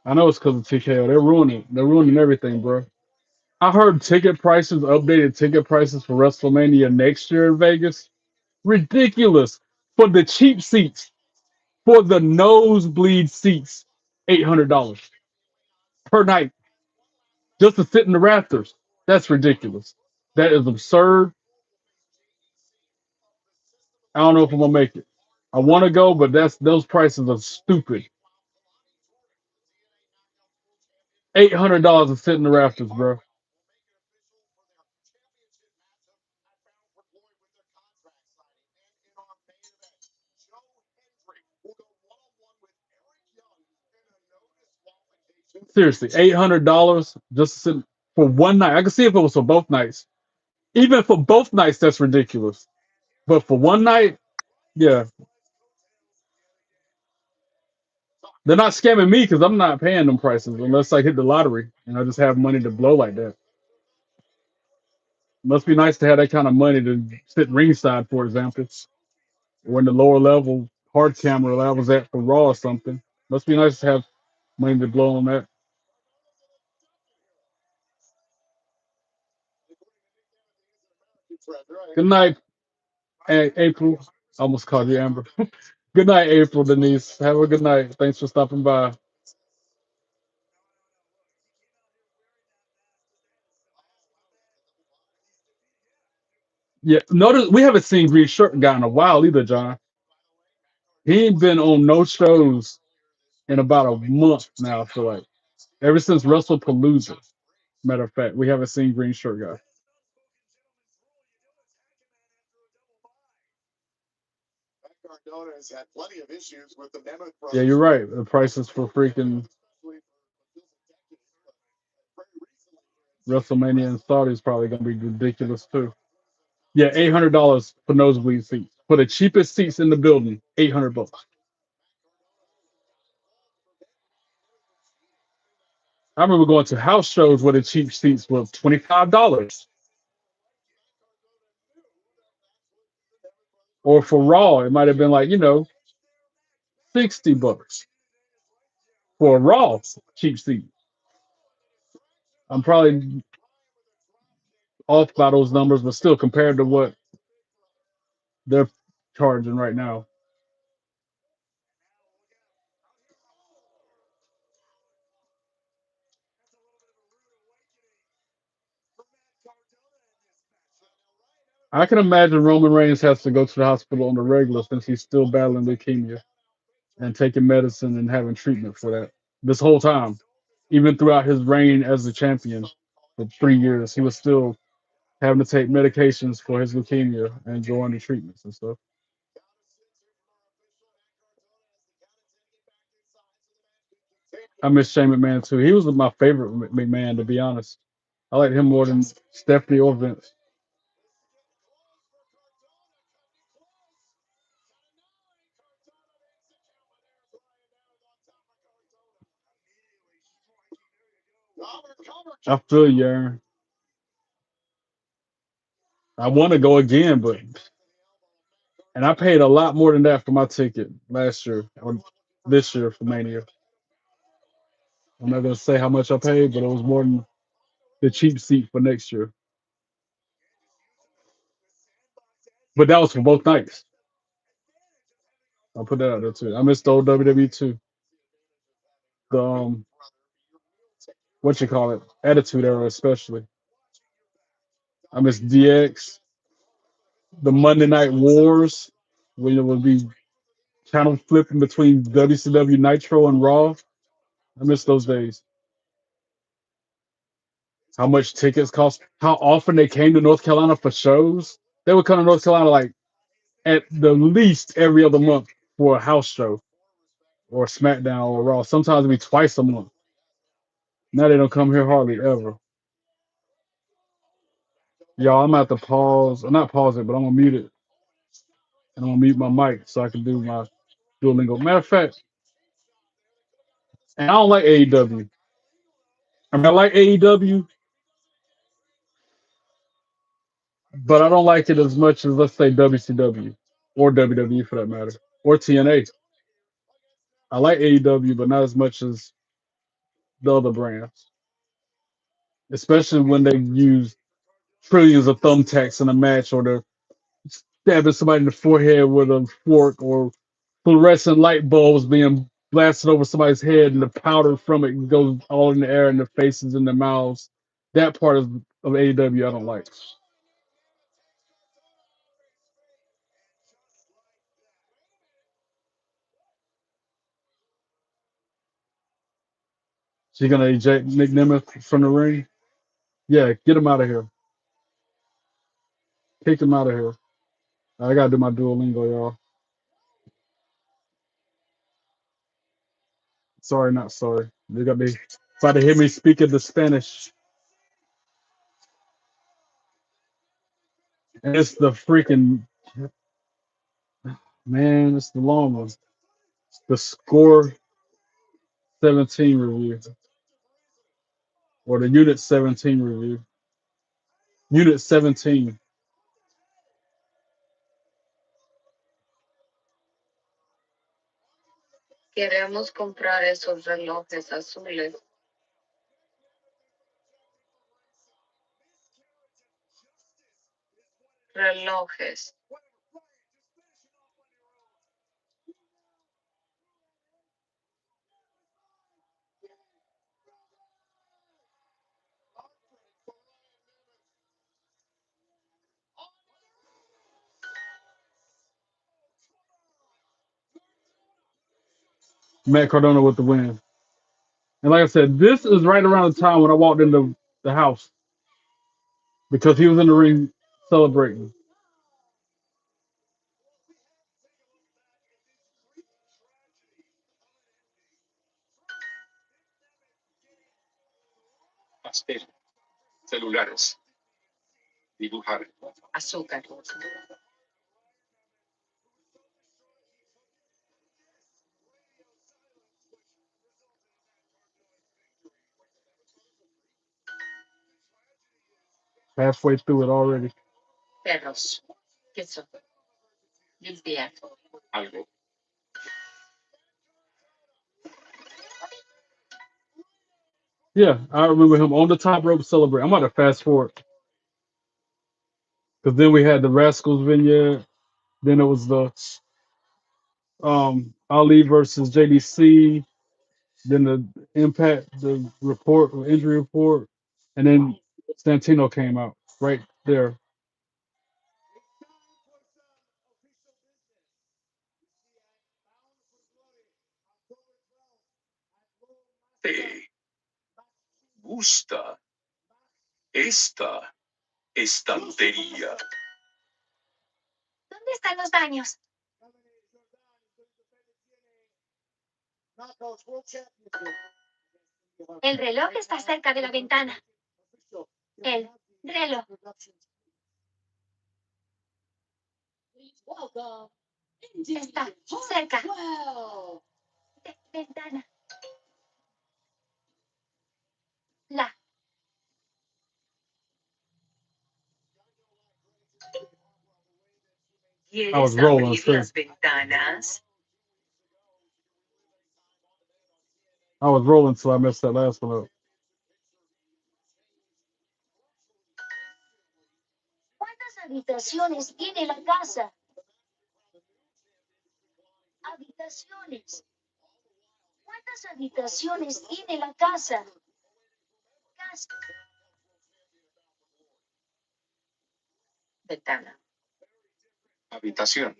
I know it's because of TKO. They're ruining. They're ruining everything, bro. I heard ticket prices, updated ticket prices for WrestleMania next year in Vegas. Ridiculous for the cheap seats, for the nosebleed seats, $800 per night just to sit in the rafters. That's ridiculous. That is absurd. I don't know if I'm gonna make it. I want to go, but that's those prices are stupid. $800 to sit in the rafters, bro. Seriously, $800 just to sit for one night. I can see if it was for both nights. Even for both nights, that's ridiculous. But for one night, yeah, they're not scamming me because I'm not paying them prices unless I hit the lottery and I just have money to blow like that. Must be nice to have that kind of money to sit ringside, for example, or in the lower level hard camera that I was at for Raw or something. Must be nice to have money to blow on that. Good night, April. I almost called you Amber. Good night, April Denise. Have a good night. Thanks for stopping by. Yeah, notice we haven't seen Green Shirt guy in a while either, John. He ain't been on no shows in about a month now. I feel like ever since WrestlePalooza. Matter of fact, we haven't seen Green Shirt guy. Yeah, you're right. The prices for freaking WrestleMania and Saudi is probably gonna be ridiculous too. Yeah, $800 for nosebleed seats for the cheapest seats in the building. $800. I remember going to house shows where the cheap seats were $25, or for Raw it might have been like $60 for a Raw cheap seat. I'm probably off by those numbers, but still compared to what they're charging right now. I can imagine Roman Reigns has to go to the hospital on the regular since he's still battling leukemia and taking medicine and having treatment for that this whole time. Even throughout his reign as the champion for 3 years, he was still having to take medications for his leukemia and go under treatments and stuff. I miss Shane McMahon too. He was my favorite McMahon, to be honest. I like him more than Stephanie or Vince. I feel you, Aaron. I want to go again, but and I paid a lot more than that for my ticket last year or this year for Mania. I'm not gonna say how much I paid, but it was more than the cheap seat for next year. But that was for both nights. I'll put that out there too. I missed the old WWE too. The what you call it, Attitude Era especially. I miss DX, the Monday Night Wars, when it would be channel flipping between WCW Nitro and Raw. I miss those days. how much tickets cost, how often they came to North Carolina for shows. They would come to North Carolina like at the least every other month for a house show or SmackDown or Raw. Sometimes it'd be twice a month. Now they don't come here hardly ever. Y'all, I'm gonna have to pause, or not pause it, but I'm gonna mute it and I'm gonna mute my mic so I can do my Duolingo. Matter of fact, and I don't like AEW. I mean, I like AEW, but I don't like it as much as let's say WCW or WWE for that matter, or TNA. I like AEW, but not as much as the other brands, especially when they use trillions of thumbtacks in a match or they're stabbing somebody in the forehead with a fork or fluorescent light bulbs being blasted over somebody's head and the powder from it goes all in the air in their faces and their mouths. That part of AEW I don't like. So you're gonna eject Nick Nemeth from the ring? Yeah, get him out of here. Kick him out of here. I gotta do my Duolingo, y'all. Sorry, not sorry. They got me try to hear me speaking the Spanish. And it's the freaking man, it's the long one. The score 17 review. Or the unit 17 review. Unit 17. Queremos comprar esos relojes azules. Relojes. Matt Cardona with the win. And like I said, this is right around the time when I walked into the house because he was in the ring celebrating. Azúcar. Halfway through it already. Perros. Queso. Limpiar. Yeah, I remember him on the top rope celebrating. I'm about to fast forward because then we had the Rascals vignette. Then it was the Ali versus JDC. Then the Impact, the report, injury report, and then Santino came out right there. ¿Te gusta esta estantería? ¿Dónde están los baños? El reloj está cerca de la ventana. El reloj. Está cerca. Ventana. La. I was ¿Quieres rolling. abrir las ventanas? I was rolling till I messed that last one up. ¿Cuántas habitaciones tiene la casa? Habitaciones. ¿Cuántas habitaciones tiene la casa? Casa. Ventana. Habitación.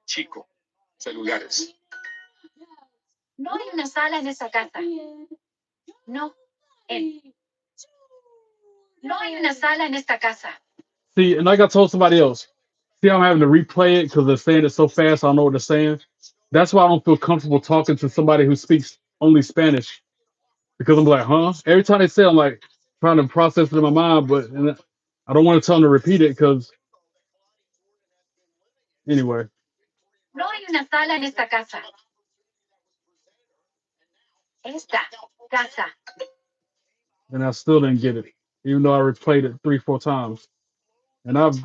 Chico. Celulares. No hay una sala en esa casa. No. En. No hay una sala en esta casa. See, and like I told somebody else, see, I'm having to replay it because they're saying it so fast. I don't know what they're saying. That's why I don't feel comfortable talking to somebody who speaks only Spanish because I'm like, huh? Every time they say, it, I'm like trying to process it in my mind, but and I don't want to tell them to repeat it because anyway. No hay una sala en esta casa. Esta casa. And I still didn't get it, even though I replayed it 3, 4 times. And I've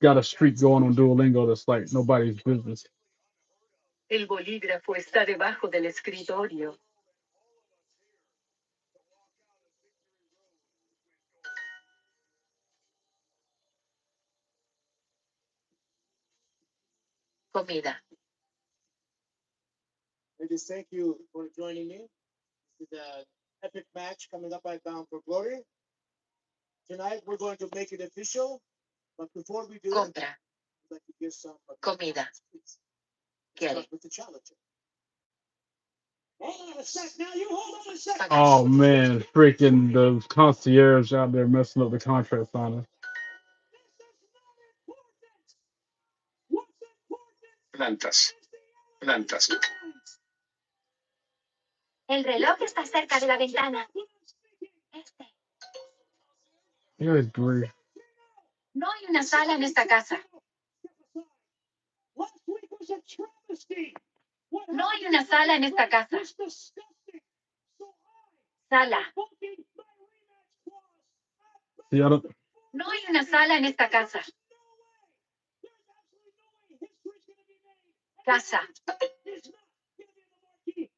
got a streak going on Duolingo that's like nobody's business. El bolígrafo está debajo del escritorio. Comida. Ladies, thank you for joining me. This is an epic match coming up at Bound for Glory. Tonight, we're going to make it official. But before we do, Compra. I'd like to give some Comida. please. Quiere. Start with the challenger. Hold on a sec. Now you hold on a sec. Oh man, freaking the concierge out there messing up the contract signing. Plantas. Plantas. El reloj está cerca de la ventana. Este. Good grief. No hay una sala en esta casa. No hay una sala en esta casa. Sala. See, I don't. No hay una sala en esta casa. Casa.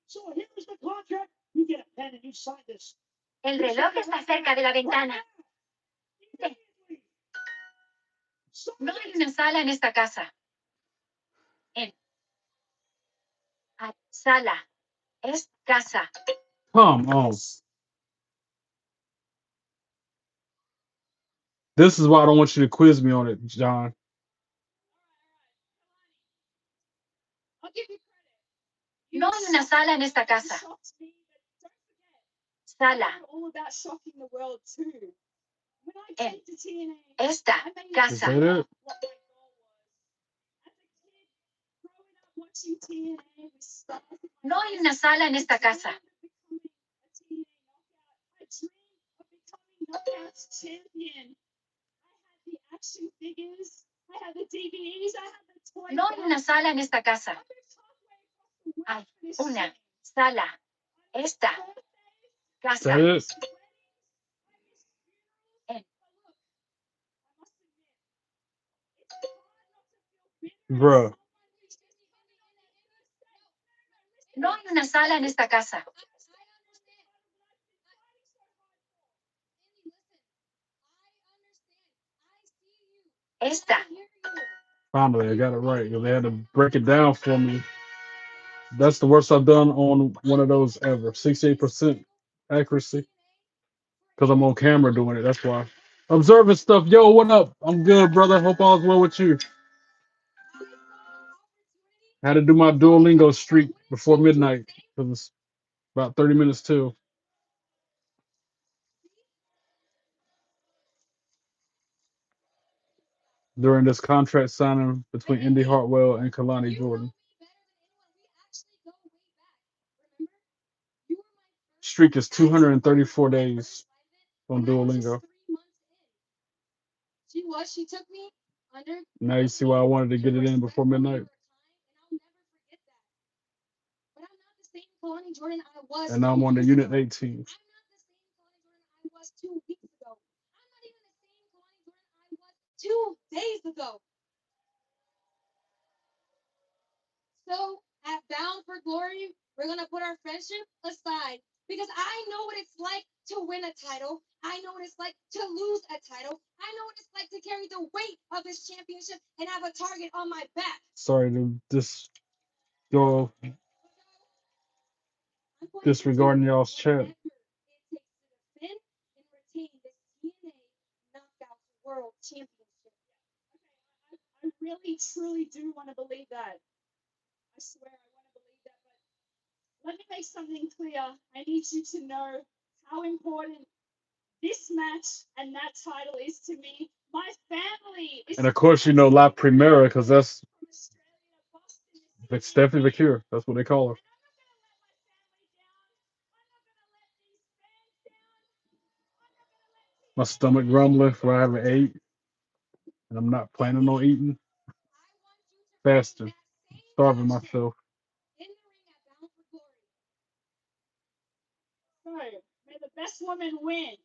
So here's the contract. You get a pen and you sign this. El reloj está cerca de la ventana. No hay una sala en esta casa. En. Sala. Es casa. Come on. This is why I don't want you to quiz me on it, John. No hay una sala en esta casa. Sala. En. Esta Is casa. that it? No hay una sala en esta casa. No hay una sala en esta casa. Hay una sala. Esta Is casa. that it? En. Bruh. No hay una sala en esta casa. Esta. Finally, I got it right. They had to break it down for me. That's the worst I've done on one of those ever. 68% accuracy. Because I'm on camera doing it. That's why. Observing stuff. Yo, what up? I'm good, brother. Hope all's well with you. Had to do my Duolingo streak before midnight. Because it's about 30 minutes till. During this contract signing between Indy Hartwell and Kalani Jordan. Streak is 234 days on Duolingo. She took me under. Now you see why I wanted to get it in before midnight. But I'm not the same Kalani Jordan I was. And now I'm on the Unit 18. I'm not the same Kalani Jordan I was 2 weeks ago. I'm not even the same Kalani Jordan I was 2 days ago. So at Bound for Glory, we're gonna put our friendship aside because I know what it's like to win a title. I know what it's like to lose a title. I know what it's like to carry the weight of this championship and have a target on my back. Sorry to go disregarding y'all's chat. It takes to defend and retain this TNA Knockout World Championship. I really, truly do want to believe that. I swear I want to believe that. But let me make something clear. I need you to know how important this match and that title is to me my family. And of course, you know La Primera because that's From Australia, Boston, it's Stephanie McCure. That's what they call her. My stomach grumbling for I haven't ate, and I'm not planning on eating. Fasting, starving myself. So, may the best woman win.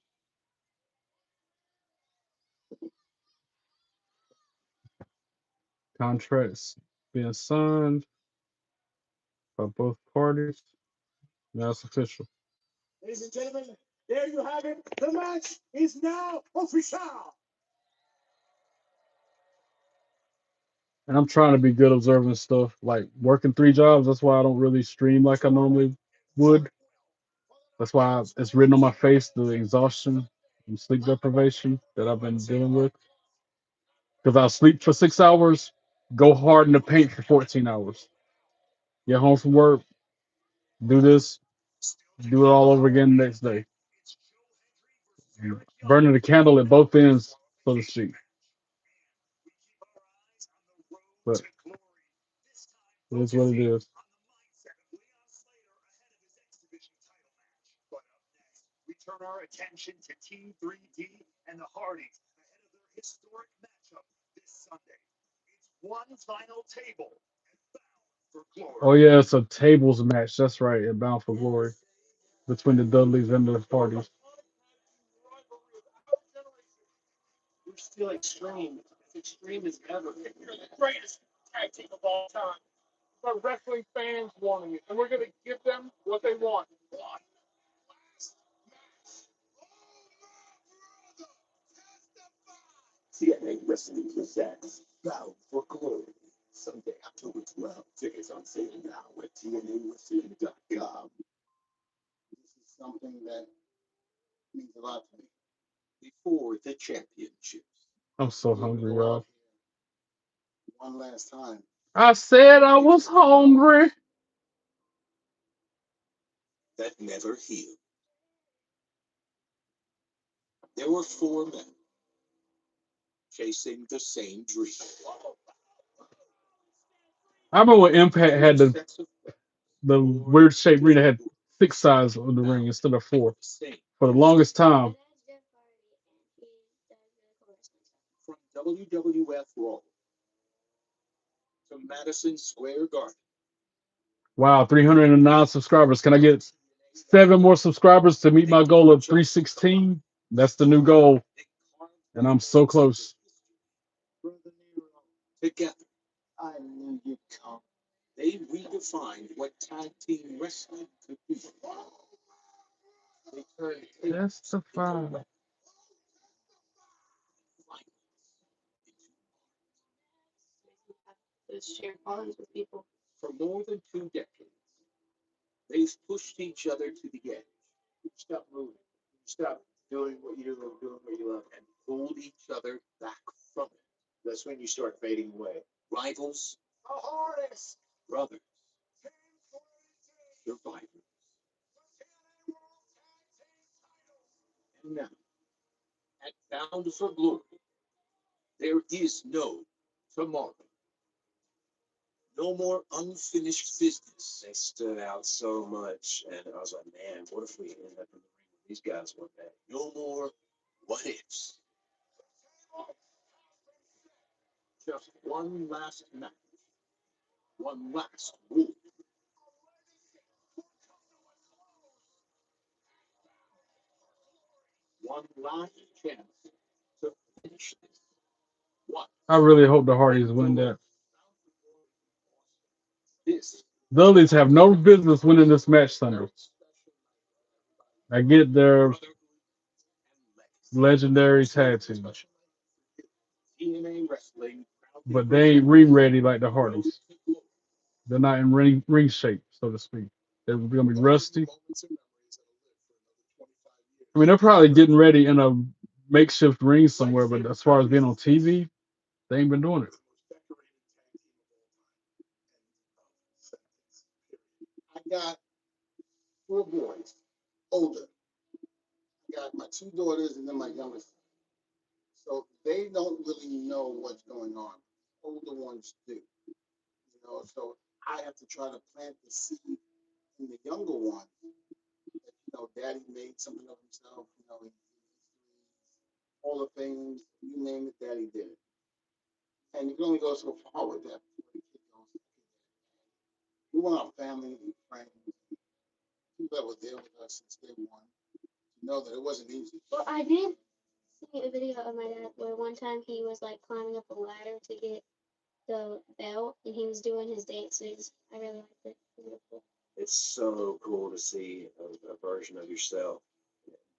Contracts being signed by both parties. Now it's official. Ladies and gentlemen, there you have it. The match is now official. And I'm trying to be good observing stuff. Like working 3 jobs, that's why I don't really stream like I normally would. That's why it's written on my face the exhaustion and sleep deprivation that I've been dealing with. Because I'll sleep for 6 hours, go hard in the paint for 14 hours. Get home from work, do this, do it all over again the next day. Burning the candle at both ends, so to speak. But it is what it is. We turn our attention to T3D and the Hardys ahead of their historic matchup this Sunday. It's one final table and bound for glory. Oh yeah, it's a tables match. That's right, at Bound for Glory between the Dudleys and the Hardys. We're still extreme, as extreme as ever. You're the greatest tag team of all time. But wrestling fans wanting it, and we're going to give them what they want. TNA Wrestling presents Bound for Glory. Sunday, October 12th. Tickets on sale now at TNAWrestling.com. This is something that means a lot to me. Before the championships. I'm so hungry, y'all. One last time. I said I was hungry. That never healed. There were 4 men chasing the same dream. I remember when Impact had the weird shaped ring that had 6 sides of the ring instead of 4 for the longest time. From WWF Raw to Madison Square Garden. Wow, 309 subscribers. Can I get 7 more subscribers to meet my goal of 316? That's the new goal, and I'm so close. Together, I knew you'd come. They redefined what tag team wrestling could be. They turned Testify. Those shared bonds with people. For more than 2 decades, they've pushed each other to the edge. Stop moving. Stop doing what you love, doing what you love, and pulled each other back from it. That's when you start fading away. Rivals, brothers, survivors. And now, at Bound for Glory, there is no tomorrow. No more unfinished business. They stood out so much, and I was like, man, what if we end up in the ring with these guys one day? No more what ifs. Just one last match. One last move. One last chance to finish this. One. I really hope the Hardys win that. This. Dudleys have no business winning this match Sunday. I get their legendary tag team, TNA Wrestling. but they ain't ring ready like the Hardys. They're not in ring shape, so to speak. They're gonna be rusty. I mean, they're probably getting ready in a makeshift ring somewhere, but as far as being on TV, they ain't been doing it. I got 4 boys, older. I got my two daughters and then my youngest. So they don't really know what's going on. Older ones do, you know. So I have to try to plant the seed in the younger one that, you know, daddy made something of himself, you know, all the things, you name it, daddy did it. And you can only go so far with that before the kid goes, we want our family and friends, people that were there with us since day one, to know that it wasn't easy. Well, I did see a video of my dad where one time he was like climbing up a ladder to get the belt and he was doing his dances. I really liked it. It was really cool. It's so cool to see a version of yourself.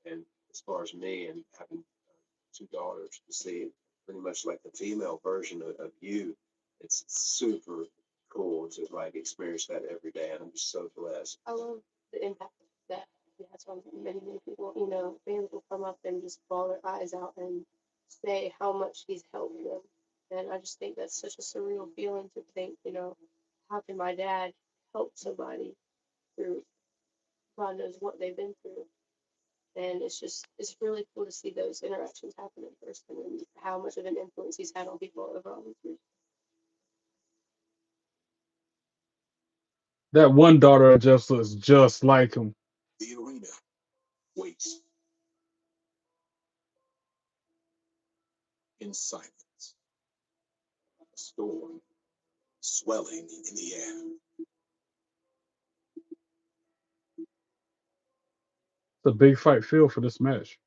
And as far as me and having two daughters, to see pretty much like the female version of you, it's super cool to like experience that every day. And I'm just so blessed. I love the impact that he has on many people. You know, fans will come up and just bawl their eyes out and say how much he's helped them. And I just think that's such a surreal feeling to think, you know, how can my dad help somebody through God knows what they've been through. And it's really cool to see those interactions happen in person and how much of an influence he's had on people over all these years. That one daughter just looks just like him. The arena waits in silence. A storm swelling in the air. It's a big fight feel for this match.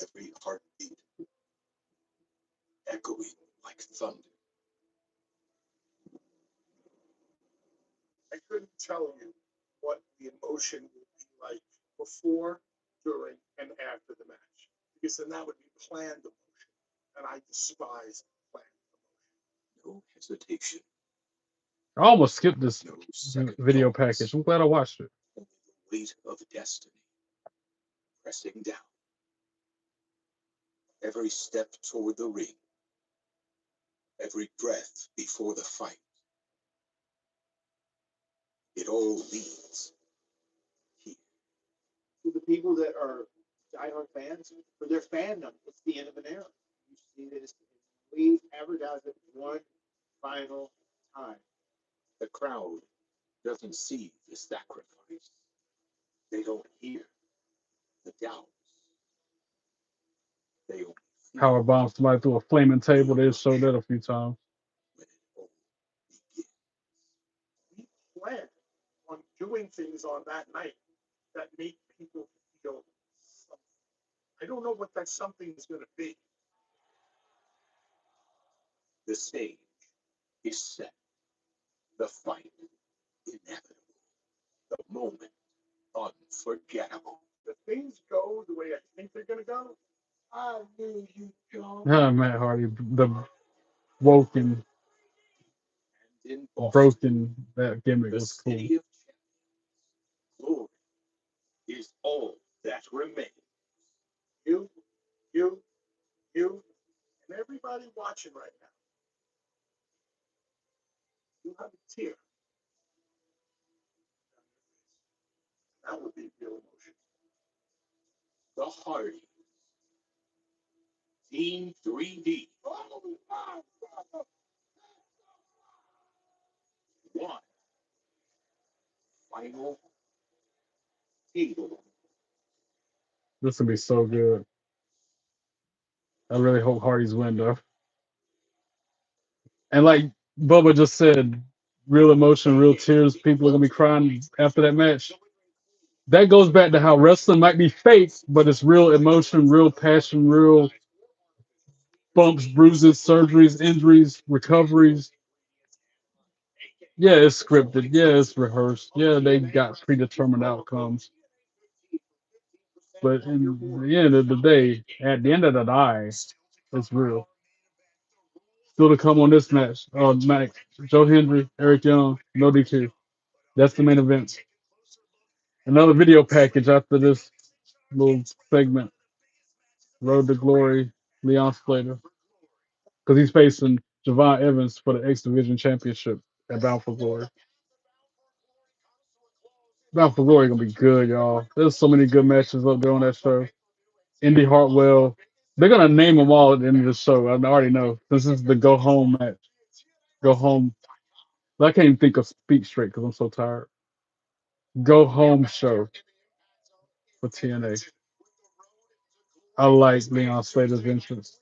Every heartbeat echoing like thunder. I couldn't tell you what the emotion would be like before, during, and after the match. Because then that would be planned emotion. And I despise planned emotion. No hesitation. I almost skipped this No second video thoughts. package. I'm glad I watched it. Only the weight of destiny pressing down. Every step toward the ring. Every breath before the fight. It all leads here. To the people that are diehard fans, for their fandom, it's the end of an era. You see this, we advertise it one final time. The crowd doesn't see the sacrifice. They don't hear the doubts. They only feel Power bomb somebody through a flaming table. They showed that a few times. when it all begins. We plan on doing things on that night that make people feel something. I don't know what that something is going to be. The stage is set. The fight inevitable. The moment unforgettable. If things go the way I think they're going to go, I knew you'd go. Matt Hardy, the woken, And in Boston, broken, that gimmick the was cool. city of champions, glory is all that remains. You, and everybody watching right now, you have a tear. That would be real emotion. The Hardys, Team 3D. One final table. This will be so good. I really hope Hardy's win though. And like Bubba just said, real emotion, real tears. People are gonna be crying after that match. That goes back to how wrestling might be fake, but it's real emotion, real passion, real bumps, bruises, surgeries, injuries, recoveries. Yeah, it's scripted. Yeah, it's rehearsed. Yeah, they got predetermined outcomes. But in the end of the day, at the end of the day, it's real. Still to come on this match. Max, Joe Hendry, Eric Young, no DQ. That's the main event. Another video package after this little segment. Road to Glory, Leon Slater. Because he's facing Javon Evans for the X Division Championship at Bound for Glory. Bound for Glory gonna be good, y'all. There's so many good matches up there on that show. Indy Hartwell. They're gonna name them all at the end of the show. I already know. This is the go home match. Go home. I can't even think of speak straight because I'm so tired. Go home show for TNA. I like Leon Slater's entrance.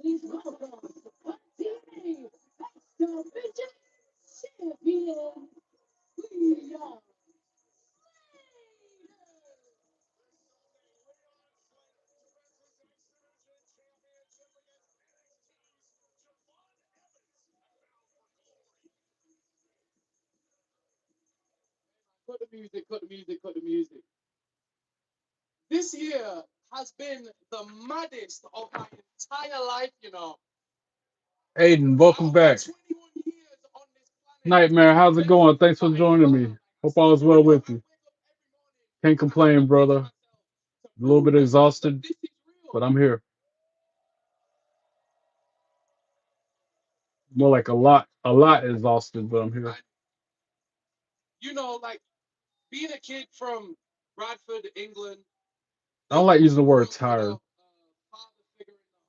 Please welcome TNA Division Champion, Leon. Cut the music, cut the music, cut the music. This year has been the maddest of my entire life, you know. Aiden, welcome back. 21 years on this planet. Nightmare, how's it going? Thanks for joining me. Hope all is well with you. Can't complain, brother. A little bit exhausted, but I'm here. More like a lot exhausted, but I'm here. You know, like being a kid from Bradford, England. I don't like using the word tired.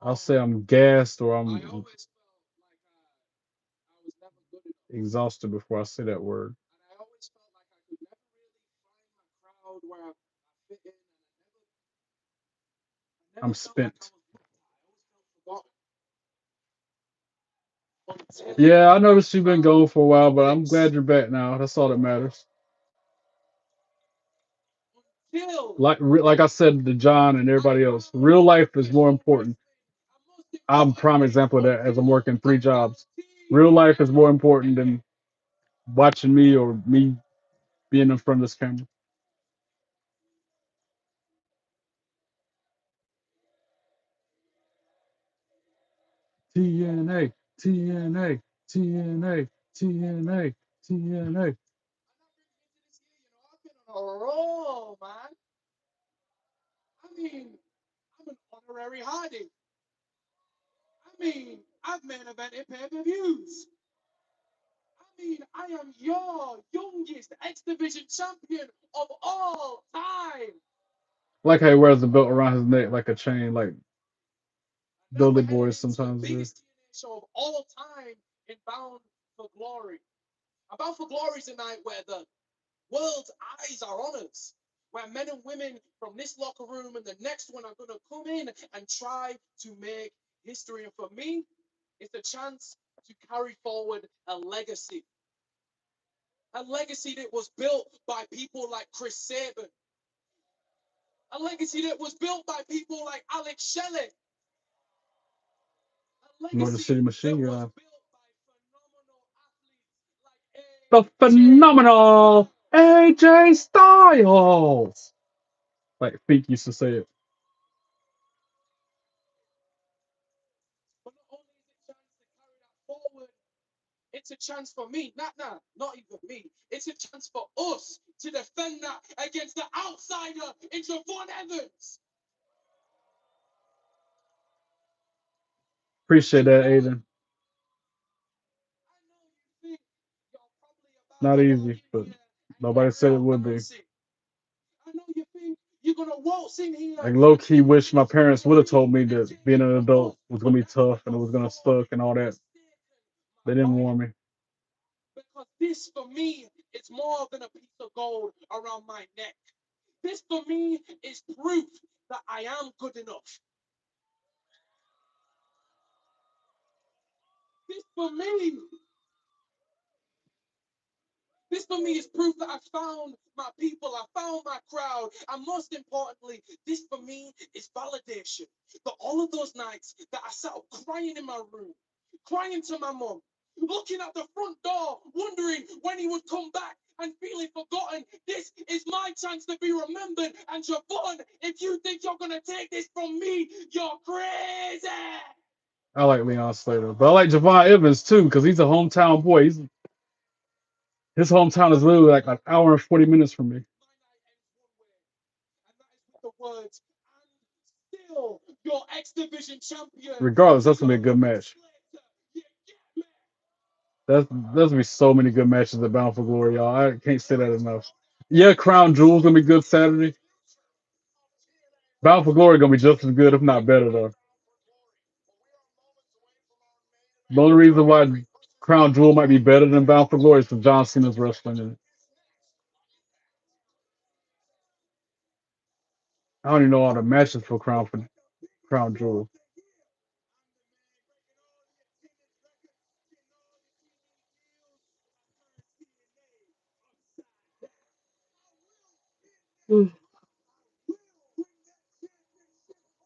I'll say I'm gassed or I'm exhausted before I say that word. And I always felt like I could never really find my crowd where I fit in. I'm spent. Until Yeah, I noticed you've been gone for a while, but I'm glad you're back now. That's all that matters. Like I said to John and everybody else, real life is more important. I'm a prime example of that as I'm working 3 jobs. Real life is more important than watching me or me being in front of this camera. TNA, TNA, TNA, TNA, TNA. a roll, man. I mean, I'm an honorary Hardy. I mean, I've main evented pay-per-views. I mean, I am your youngest X Division champion of all time. Like how he wears the belt around his neck like a chain, like Now Dudley we're heading Boys into the sometimes do. biggest TNA show of all time in Bound for Glory. Bound for Glory is a night where the world's eyes are on us, where men and women from this locker room and the next one are going to come in and try to make history. And for me, it's a chance to carry forward a legacy. A legacy that was built by people like Chris Sabin. A legacy that was built by people like Alex Shelley. A Motor legacy City that Machine was Gun. built by phenomenal athletes The like phenomenal AJ Styles. Like Feek used to say it. But not only is it a chance to carry that forward, it's a chance for me, not even me. It's a chance for us to defend that against the outsider in Javon Evans. Appreciate that, Aiden. I know you think you're probably about Not to walk easy, in but here and nobody get said it real would be. fancy. I know you think you're gonna waltz in here Like low key and wish my finish parents would have told me and that change being an for adult us. was But gonna be that's where tough and it was gonna you're suck and all that. mistaken, They my didn't boy. warn me. Because this for me is more than a piece of gold around my neck. This for me is proof that I am good enough. This for me This for me is proof that I found my people, I found my crowd, and most importantly, this for me is validation. That all of those nights that I sat up crying in my room, crying to my mum, looking at the front door, wondering when he would come back and feeling forgotten, this is my chance to be remembered. And Javon, if you think you're gonna take this from me, you're crazy. I like Leon Slater, but I like Javon Evans too because he's a hometown boy. His hometown is literally like an hour and 40 minutes from me. The words, and still your X Division champion. Regardless, that's gonna be a good match. There's gonna be so many good matches at Bound for Glory, y'all. I can't say that enough. Yeah, Crown Jewel's gonna be good Saturday. Bound for Glory gonna be just as good, if not better, though. The only reason why Crown Jewel might be better than Bound for Glory is because John Cena's wrestling in it. I don't even know all the matches for Crown Jewel.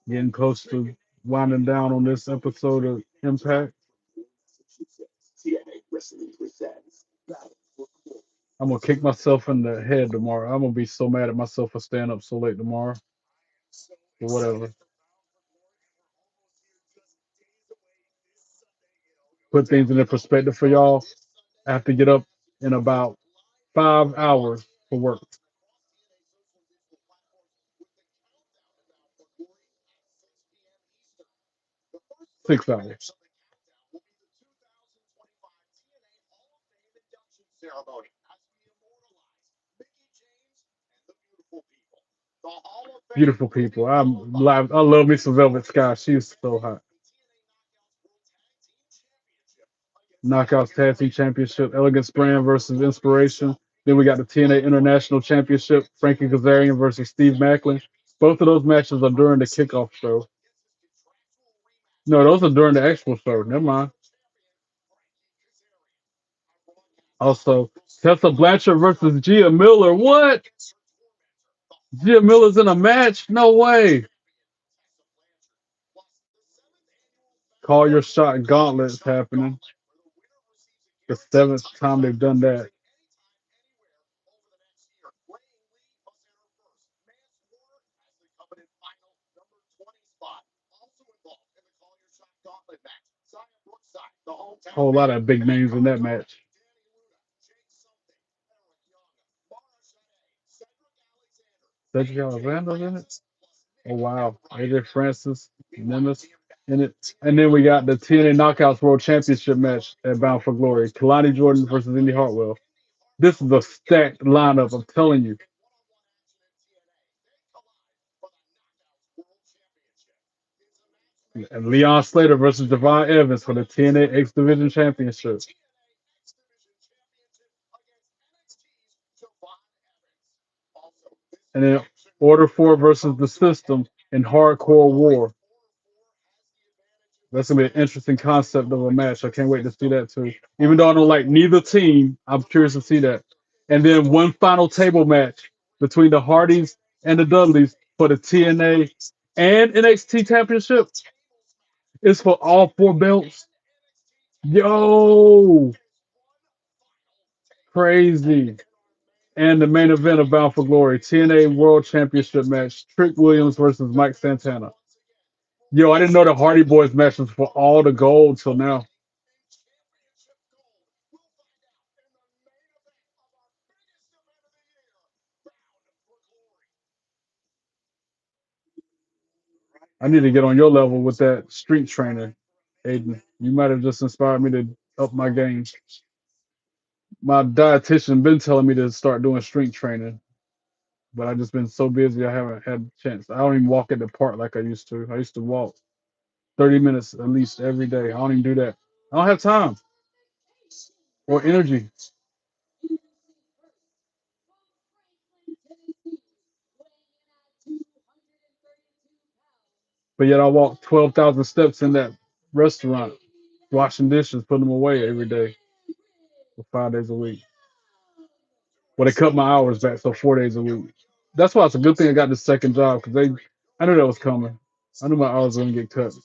Getting close to winding down on this episode of Impact. TNA Wrestling presents Battle for Glory. I'm gonna kick myself in the head tomorrow. I'm gonna be so mad at myself for staying up so late tomorrow. But whatever. Put things into perspective for y'all. I have to get up in about 5 hours for work. 6 hours. Ceremony as we immortalize Mickey James and the beautiful people. The Hall of Fame Beautiful people. I love me some Velvet Sky. She's so hot. Knockouts Tag Team Championship, Elegance Brand versus Inspiration. Then we got the TNA International Championship, Frankie Kazarian versus Steve Macklin. Both of those matches are during the kickoff show. No, those are during the actual show. Never mind. Also, Tessa Blanchard versus Gia Miller. What? Gia Miller's in a match? No way. Call your shot gauntlet's happening. The seventh time they've done that. Whole lot of big names in that match. Cedric Alexander's in it? Oh, wow. AJ Francis, Nemesis in it. And then we got the TNA Knockouts World Championship match at Bound for Glory. Kalani Jordan versus Indy Hartwell. This is a stacked lineup, I'm telling you. And Leon Slater versus Devon Evans for the TNA X Division Championship. And then Order 4 versus the System in Hardcore War. That's gonna be an interesting concept of a match. I can't wait to see that too. Even though I don't like neither team, I'm curious to see that. And then one final table match between the Hardys and the Dudleys for the TNA and NXT Championship. It's for all four belts. Yo, crazy. And the main event of Bound for Glory, TNA World Championship match, Trick Williams versus Mike Santana. Yo, I didn't know the Hardy Boys match was for all the gold till now. I need to get on your level with that street training, Aiden. You might have just inspired me to up my game. My dietitian been telling me to start doing strength training, but I've just been so busy I haven't had a chance. I don't even walk at the park like I used to. I used to walk 30 minutes at least every day. I don't even do that. I don't have time or energy. But yet I walk 12,000 steps in that restaurant, washing dishes, putting them away every day for 5 days a week. Well, they cut my hours back, so 4 days a week. That's why it's a good thing I got this second job because I knew that was coming. I knew my hours were gonna get cut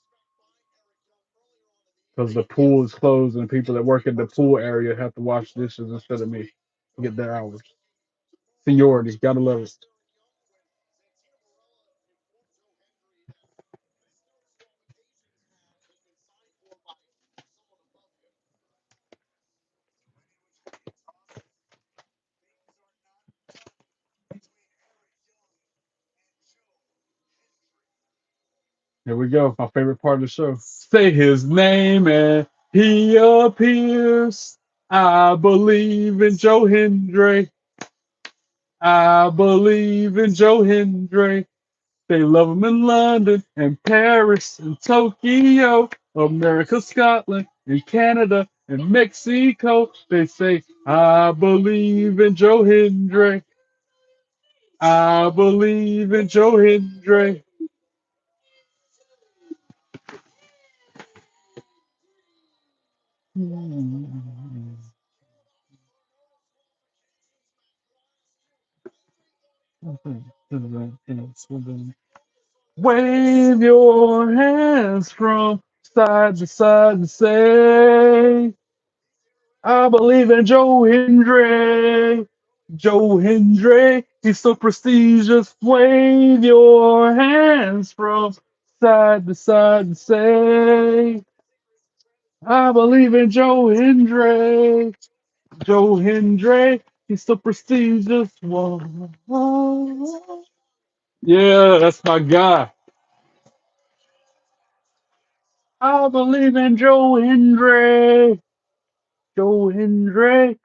because the pool is closed and people that work in the pool area have to wash dishes instead of me to get their hours. Seniority, gotta love it. Here we go. My favorite part of the show. Say his name and he appears. I believe in Joe Hendry. I believe in Joe Hendry. They love him in London and Paris and Tokyo, America, Scotland, and Canada and Mexico. They say, I believe in Joe Hendry. I believe in Joe Hendry. Wave your hands from side to side and say, I believe in Joe Hendry. Joe Hendry, he's so prestigious. Wave your hands from side to side and say, I believe in Joe Hendry. Joe Hendry, he's so prestigious. Whoa. Yeah, that's my guy. I believe in Joe Hendry. Joe Hendry.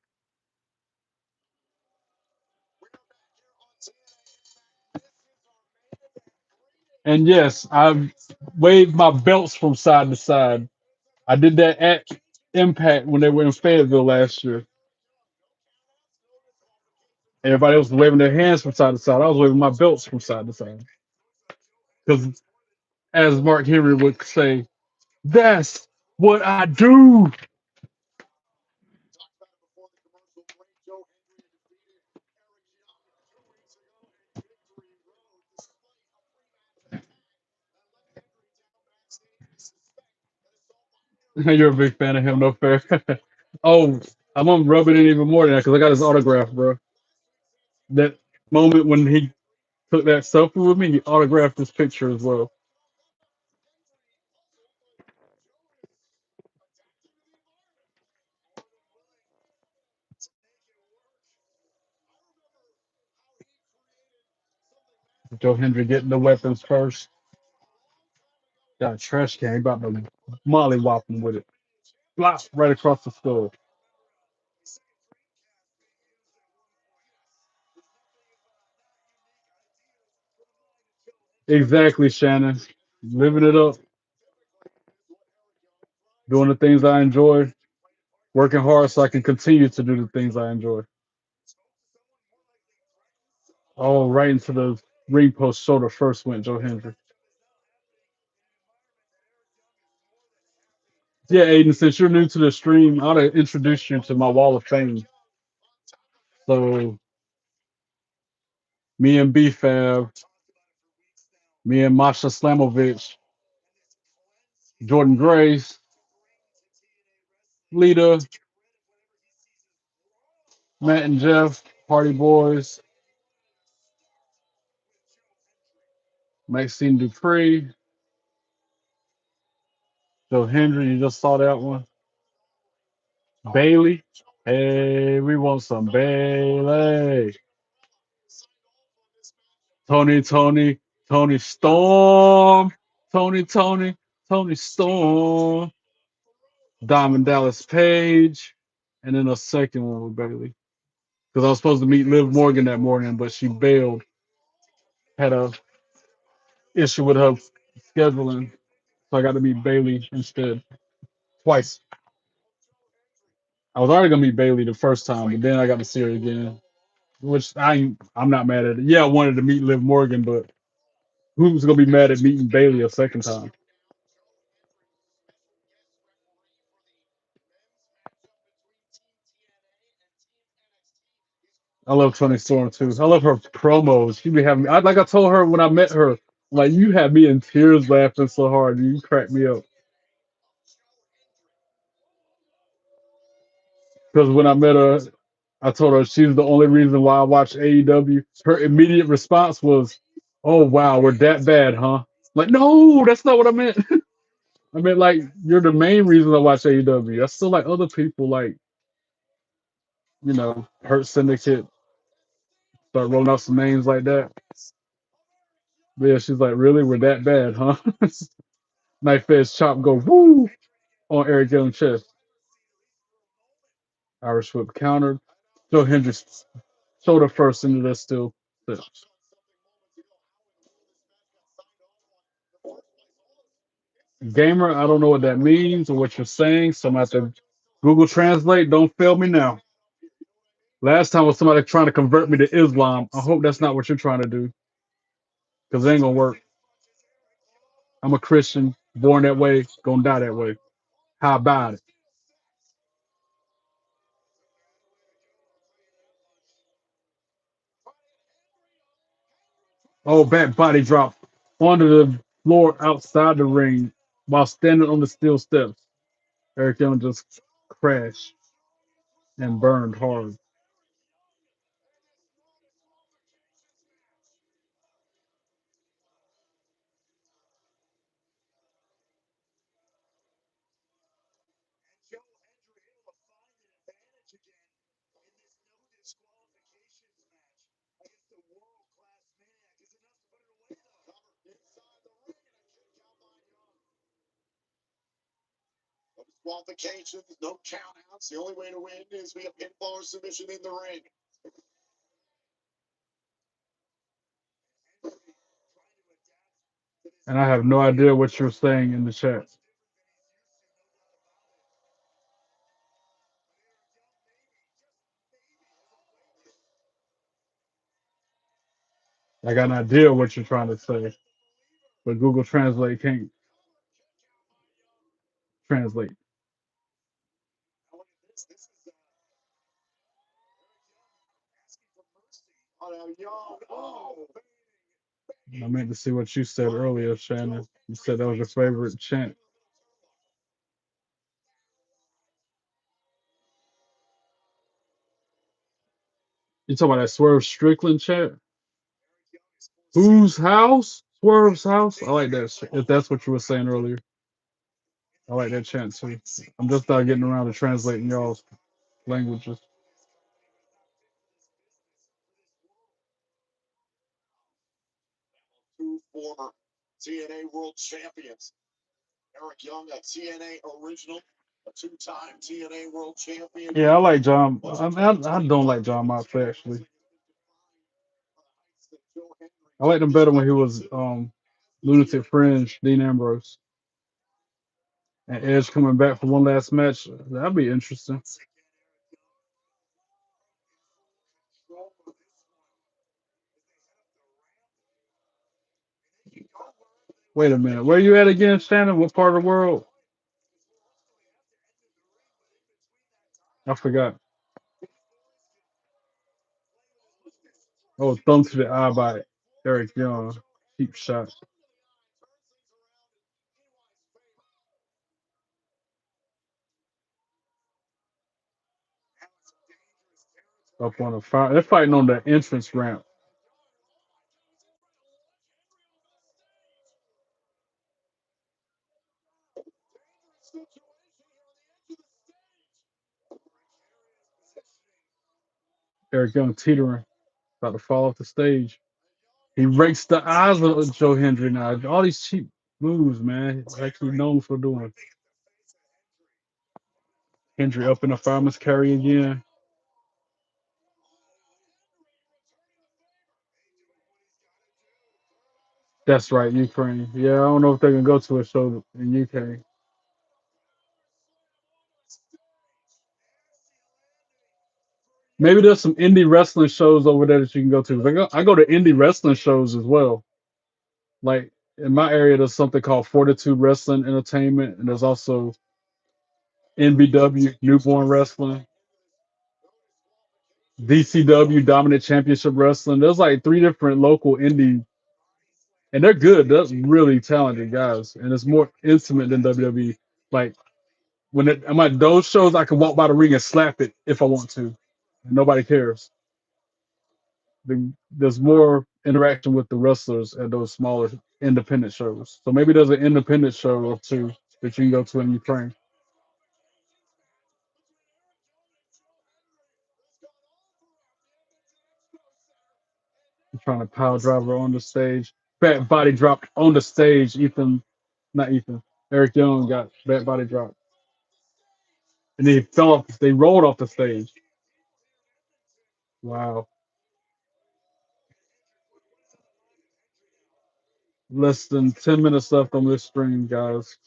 And yes, I've waved my belts from side to side. I did that at Impact when they were in Fayetteville last year. Everybody else was waving their hands from side to side. I was waving my belts from side to side. Because as Mark Henry would say, that's what I do. You're a big fan of him, no fair. Oh, I'm gonna rub it in even more than that because I got his autograph, bro. That moment when he took that selfie with me, he autographed this picture as well. Joe Hendry getting the weapons first. Got a trash can. He about to molly whop him with it. Flop right across the skull. Exactly, Shannon. Living it up, doing the things I enjoy, working hard so I can continue to do the things I enjoy. Oh, right into the ring post shoulder first went Joe Hendry. Yeah, Aiden, since you're new to the stream, I ought to introduce you to my wall of fame. So, me and B-Fab, me and Masha Slamovich, Jordan Grace, Lita, Matt and Jeff, Hardy Boys, Maxine Dupree, Joe Hendry, you just saw that one. Bailey. Hey, we want some Bailey. Tony, Tony, Tony Storm. Tony, Tony, Tony Storm. Diamond Dallas Page. And then a second one with Bailey. Because I was supposed to meet Liv Morgan that morning, but she bailed. Had a issue with her scheduling. So I got to meet Bailey instead. Twice. I was already gonna meet Bailey the first time, but then I got to see her again. Which I'm not mad at it. Yeah, I wanted to meet Liv Morgan, but who's gonna be mad at meeting Bailey a second time? I love Tony Storm too. I love her promos. She be having me. Like I told her when I met her, like you had me in tears laughing so hard. You cracked me up. Because when I met her, I told her she's the only reason why I watch AEW. Her immediate response was, "Oh wow, we're that bad, huh?" Like, no, that's not what I meant. I meant like you're the main reason I watch AEW. I still like other people, like Hurt Syndicate. Start rolling out some names like that. But yeah, she's like, really? We're that bad, huh? Knife edge chop go woo on Eric Young's chest. Irish whip countered. Joe Hendricks shoulder first into the still. Gamer, I don't know what that means or what you're saying, so I'm going to have to Google Translate. Don't fail me now. Last time was somebody trying to convert me to Islam. I hope that's not what you're trying to do, because it ain't going to work. I'm a Christian, born that way, gonna die that way. How about it? Oh, back body drop onto the floor outside the ring while standing on the steel steps. Eric Young just crashed and burned hard. Disqualifications, no countouts. The only way to win is via pinfall or submission in the ring. And I have no idea what you're saying in the chat. I got an idea what you're trying to say, but Google Translate can't translate. I meant to see what you said earlier, Shannon. You said that was your favorite chant. You talking about that Swerve Strickland chant? Whose house? Swerve's house? I like that. If that's what you were saying earlier. I like that chant too. I'm just not getting around to translating y'all's languages. Two former TNA World Champions. Eric Young, a TNA original, a two-time TNA World Champion. Yeah, I like John. I don't like John Moxley actually. I liked him better when he was Lunatic Fringe, Dean Ambrose, and Edge coming back for one last match. That'd be interesting. Wait a minute, where you at again, Shannon? What part of the world? I forgot. Oh, thumb to the eye by Eric Young. Cheap shot. Up on the fire. They're fighting on the entrance ramp. Eric Young teetering, about to fall off the stage. He rakes the eyes of Joe Hendry now. All these cheap moves, man. Like he's known for doing. Hendry up in the fireman's carry again. That's right, Ukraine. Yeah, I don't know if they can go to a show in UK. Maybe there's some indie wrestling shows over there that you can go to. I go to indie wrestling shows as well. Like in my area, there's something called Fortitude Wrestling Entertainment, and there's also NBW Newborn Wrestling, DCW Dominant Championship Wrestling. There's like three different local indie, and they're good. They're really talented guys, and it's more intimate than WWE. Like I'm at those shows, I can walk by the ring and slap it if I want to, and nobody cares. There's more interaction with the wrestlers at those smaller independent shows. So maybe there's an independent show or two that you can go to in Ukraine. I'm trying to power driver on the stage. fat body dropped on the stage. Not Ethan. Eric Young got fat body dropped, and they fell off. They rolled off the stage. Wow. Less than 10 minutes left on this stream, guys.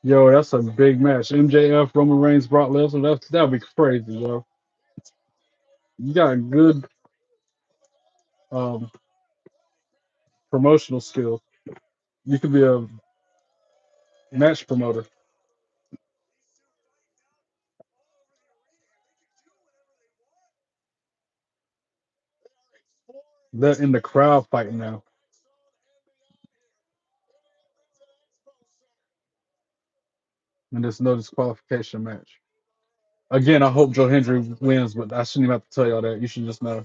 Yo, that's a big match. MJF, Roman Reigns, Brock Lesnar. That'd be crazy, yo. You got good um, promotional skills. You could be a match promoter. They're in the crowd fighting now, and there's no disqualification match. Again, I hope Joe Hendry wins, but I shouldn't even have to tell y'all that. You should just know.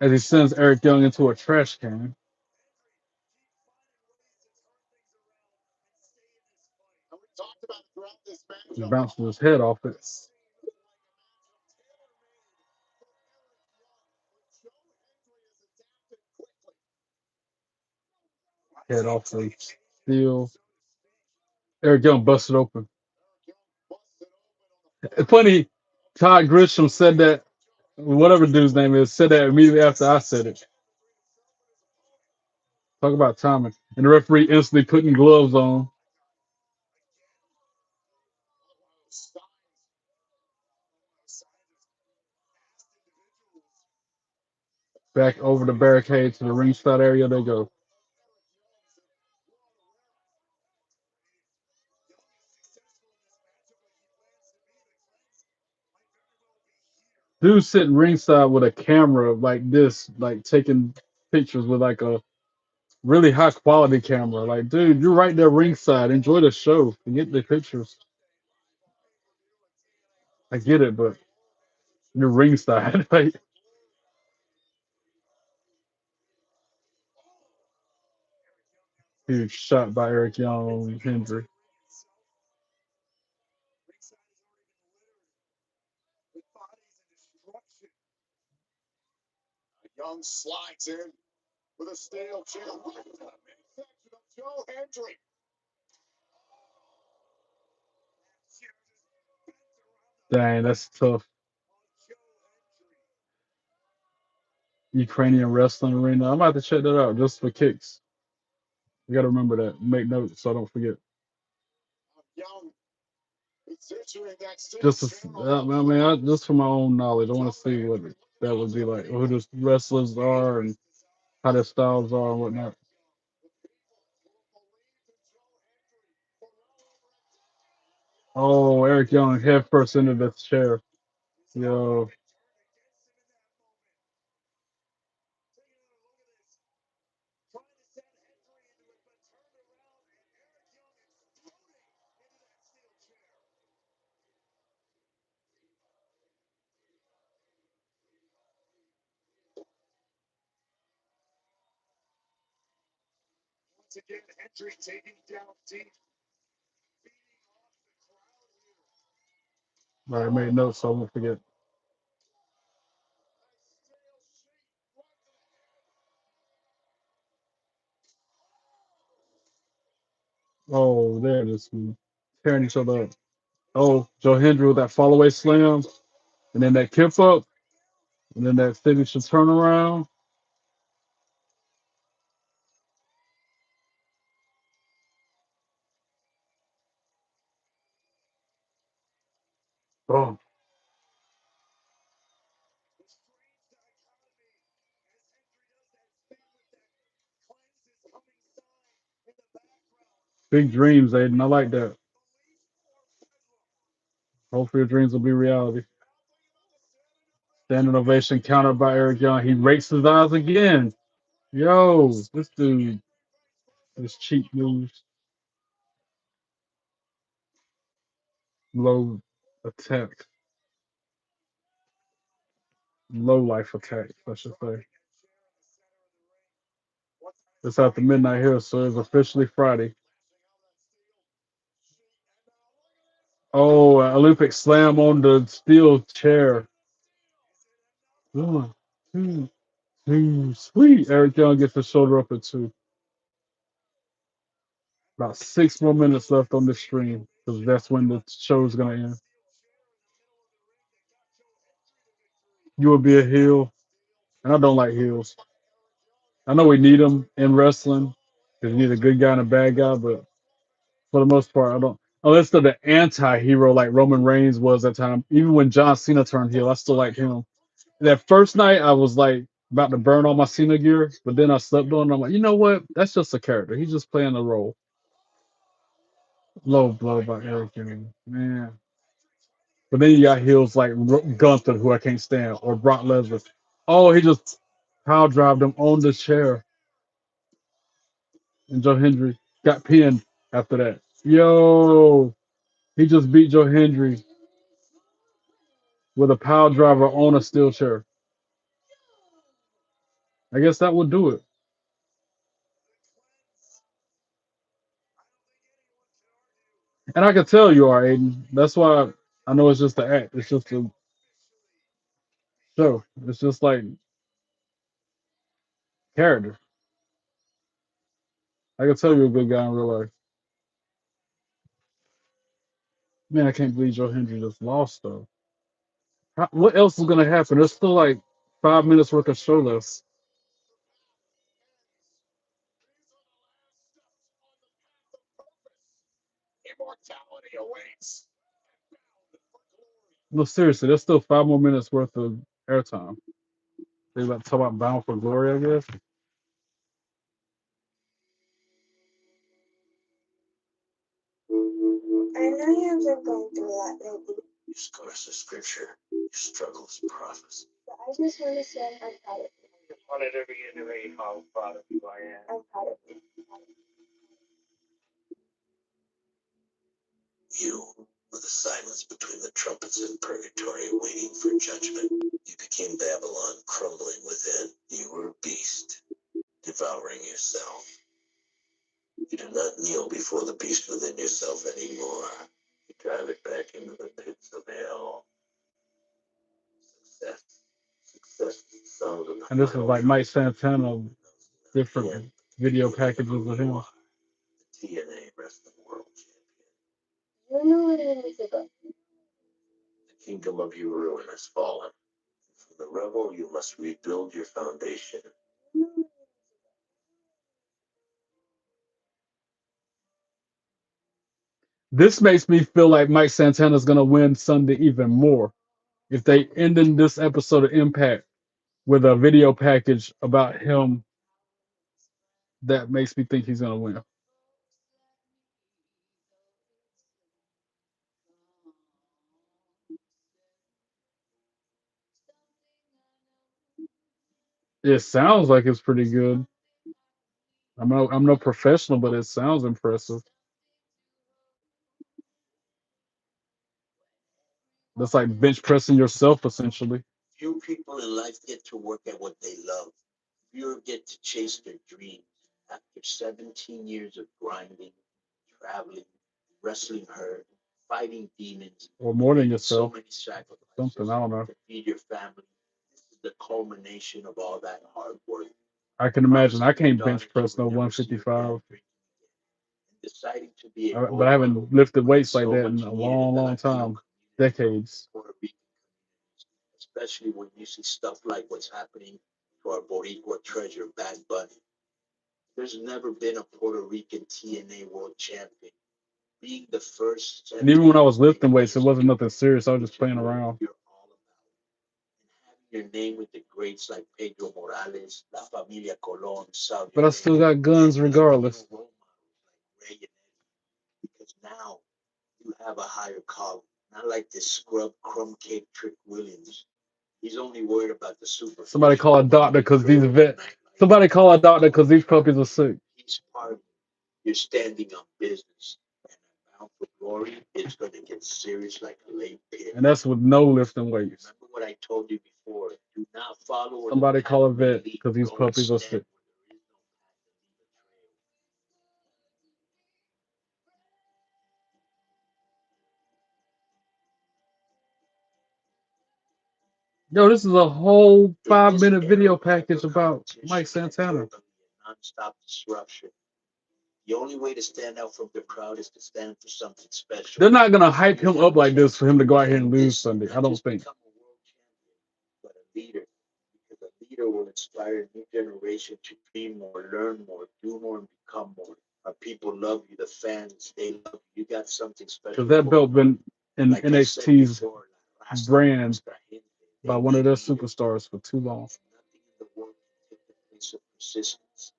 As he sends Eric Young into a trash can, he bounces his head off it. Head off the steel. Eric Young busted open. It's funny, Todd Grisham said that, whatever dude's name is, said that immediately after I said it. Talk about timing. And the referee instantly putting gloves on. Back over the barricade to the ringside area they go. Dude sitting ringside with a camera like this, like taking pictures with like a really high quality camera. Like, dude, you're right there ringside. Enjoy the show and get the pictures. I get it, but you're ringside. Like, huge shot by Eric Young Hendry. Young slides in with a steel chair. Right to the midsection of Joe Hendry. Dang, that's tough. Ukrainian wrestling arena. I'm about to check that out just for kicks. You got to remember that. Make notes so I don't forget. Young positioning that steel Just to, chair I mean, just for my own knowledge, I want to see what that would be like, who the wrestlers are, and how their styles are and whatnot. Oh, Eric Young head first into the chair. Yo, once again. Hendry taking down deep. all right, made notes so I won't forget. Oh, there it is. Tearing each other up. Oh, Joe Hendry with that fall away slam, and then that kip up, and then that signature turnaround. Oh, big dreams, Aiden. I like that. Hopefully, your dreams will be reality. Standing ovation countered by Eric Young. He rakes his eyes again. Yo, this dude, this cheap moves, low attack, low life attack, I should say. It's after midnight here, so it's officially Friday. Oh, Olympic slam on the steel chair. One, two, three. Sweet. Eric Young gets the shoulder up at two. About 6 more minutes left on this stream because that's when the show's gonna end. You will be a heel, and I don't like heels. I know we need them in wrestling because you need a good guy and a bad guy, but for the most part, I don't. Unless they're the anti-hero like Roman Reigns was at time. Even when John Cena turned heel, I still liked him. That first night, I was like about to burn all my Cena gear, but then I slept on. And I'm like, you know what? That's just a character. He's just playing a role. Low blow by Eric Young, man. But then you got heels like Gunther, who I can't stand, or Brock Lesnar. Oh, he just power drive him on the chair, and Joe Hendry got pinned after that. Yo, he just beat Joe Hendry with a power driver on a steel chair. I guess that would do it. And I can tell you are, Aiden. That's why I know it's just the act. It's just a show. It's just like character. I can tell you're a good guy in real life. Man, I can't believe Joe Hendry just lost though. What else is gonna happen? There's still like 5 minutes worth of show left. Immortality awaits. No, seriously, there's still 5 more minutes worth of airtime. They about to talk about Bound for Glory, I guess. I know you have been going through a lot lately. Your scars are scripture. Your struggles prophesy. But I just want to say I'm proud of you. I just wanted to reiterate how proud of you I am. I'm proud of you. You were the silence between the trumpets of purgatory waiting for judgment. You became Babylon crumbling within. You were a beast, devouring yourself. You do not kneel before the beast within yourself anymore. You drive it back into the pits of hell. Success. Success is the sound of the And this is final like Mike trumpet. Santana, different And video beginning of packages who of you him. are, the TNA Wrestling World Champion. You know what it is ago. The kingdom of your ruin has fallen. From the rebel, you must rebuild your foundation. This makes me feel like Mike Santana's gonna win Sunday even more if they end in this episode of Impact with a video package about him. That makes me think he's gonna win. It sounds like it's pretty good. I'm no professional, but it sounds impressive. That's like bench pressing yourself essentially. Few people in life get to work at what they love. Few get to chase their dreams. After 17 years of grinding, traveling, wrestling hurt, fighting demons, Or more than making so yourself. many sacrifices Something, I don't know. to feed your family, this is the culmination of all that hard work. I can imagine. I Promising your can't daughter bench you press no would never see your dad 155, drinking again, and deciding to be a but I role model haven't lifted for the weights like so that in much a needed long, long Latino time, community, decades. Puerto Rican communities, especially when you see stuff like what's happening to our Boricua treasure, Bad Bunny. There's never been a Puerto Rican TNA world champion. Being the first And even when I was 17 lifting weights, it years wasn't nothing serious. I was just playing around. you're all about. And having your name with the greats like Pedro Morales, La Familia Colon, But Savio I still Vega, got guns and Latino regardless. role models like Ray and Eddie. Because now you have a higher calling. Not like this scrub crumb cake Trick Williams. He's only worried about the superficial. Somebody call a doctor because Somebody call a doctor because these puppies are sick. He's part of it. You're standing on business. And Bound for Glory is going to get serious like a late pit. And that's with no lifting weights. Remember what I told you before. Do not follow where Somebody the path call a may vet lead. because these Go puppies are stand sick. where there is no path and leave a trail. Yo, this is a whole 5-minute video package about Mike Santana. Non-stop disruption. The only way to stand out from the crowd is to stand for something special. They're not gonna hype him up like this for him to go out here and lose Sunday. I don't think. Become a world champion, but a leader. Because a leader will inspire a new generation to dream more, learn more, do more, and become more. Our people love you, the fans, they love you. You got something special. Because that belt been in Like I said NXT's before, la raza brand nuestra gente, they by one of their need you. superstars for too long. Nothing in the world can take the place of persistence.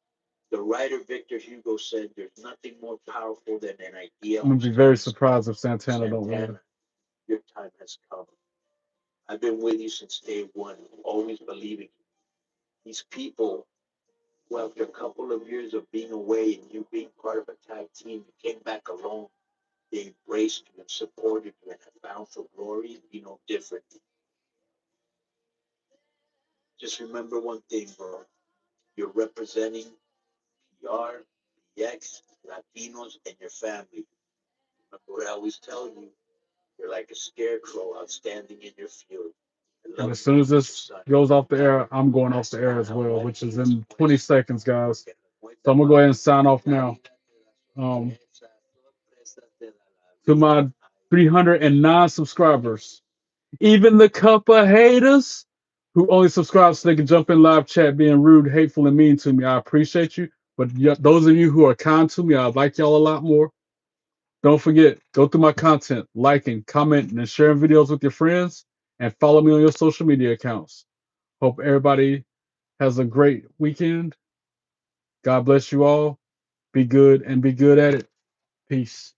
The writer Victor Hugo said, "There's nothing more powerful than an idea." I'm gonna be very surprised if Santana don't win. Santana, your time has come. I've been with you since day one, always believing you. These people who, after a couple of years of being away and you being part of a tag team, you came back alone. They embraced you and supported you and have bound for glory, be no different. Just remember one thing, bro. You're representing PR, PX, Latinos, and your family. Remember what I always tell you. You're like a scarecrow outstanding in your field. And as soon as this goes off the air, I'm going off the air as well, which is in 20 seconds, guys. So I'm gonna go ahead and sign off now. To my 309 subscribers, even the couple of haters who only subscribe so they can jump in live chat being rude, hateful, and mean to me, I appreciate you. But those of you who are kind to me, I like y'all a lot more. Don't forget, go through my content, liking, commenting, and sharing videos with your friends, and follow me on your social media accounts. Hope everybody has a great weekend. God bless you all. Be good and be good at it. Peace.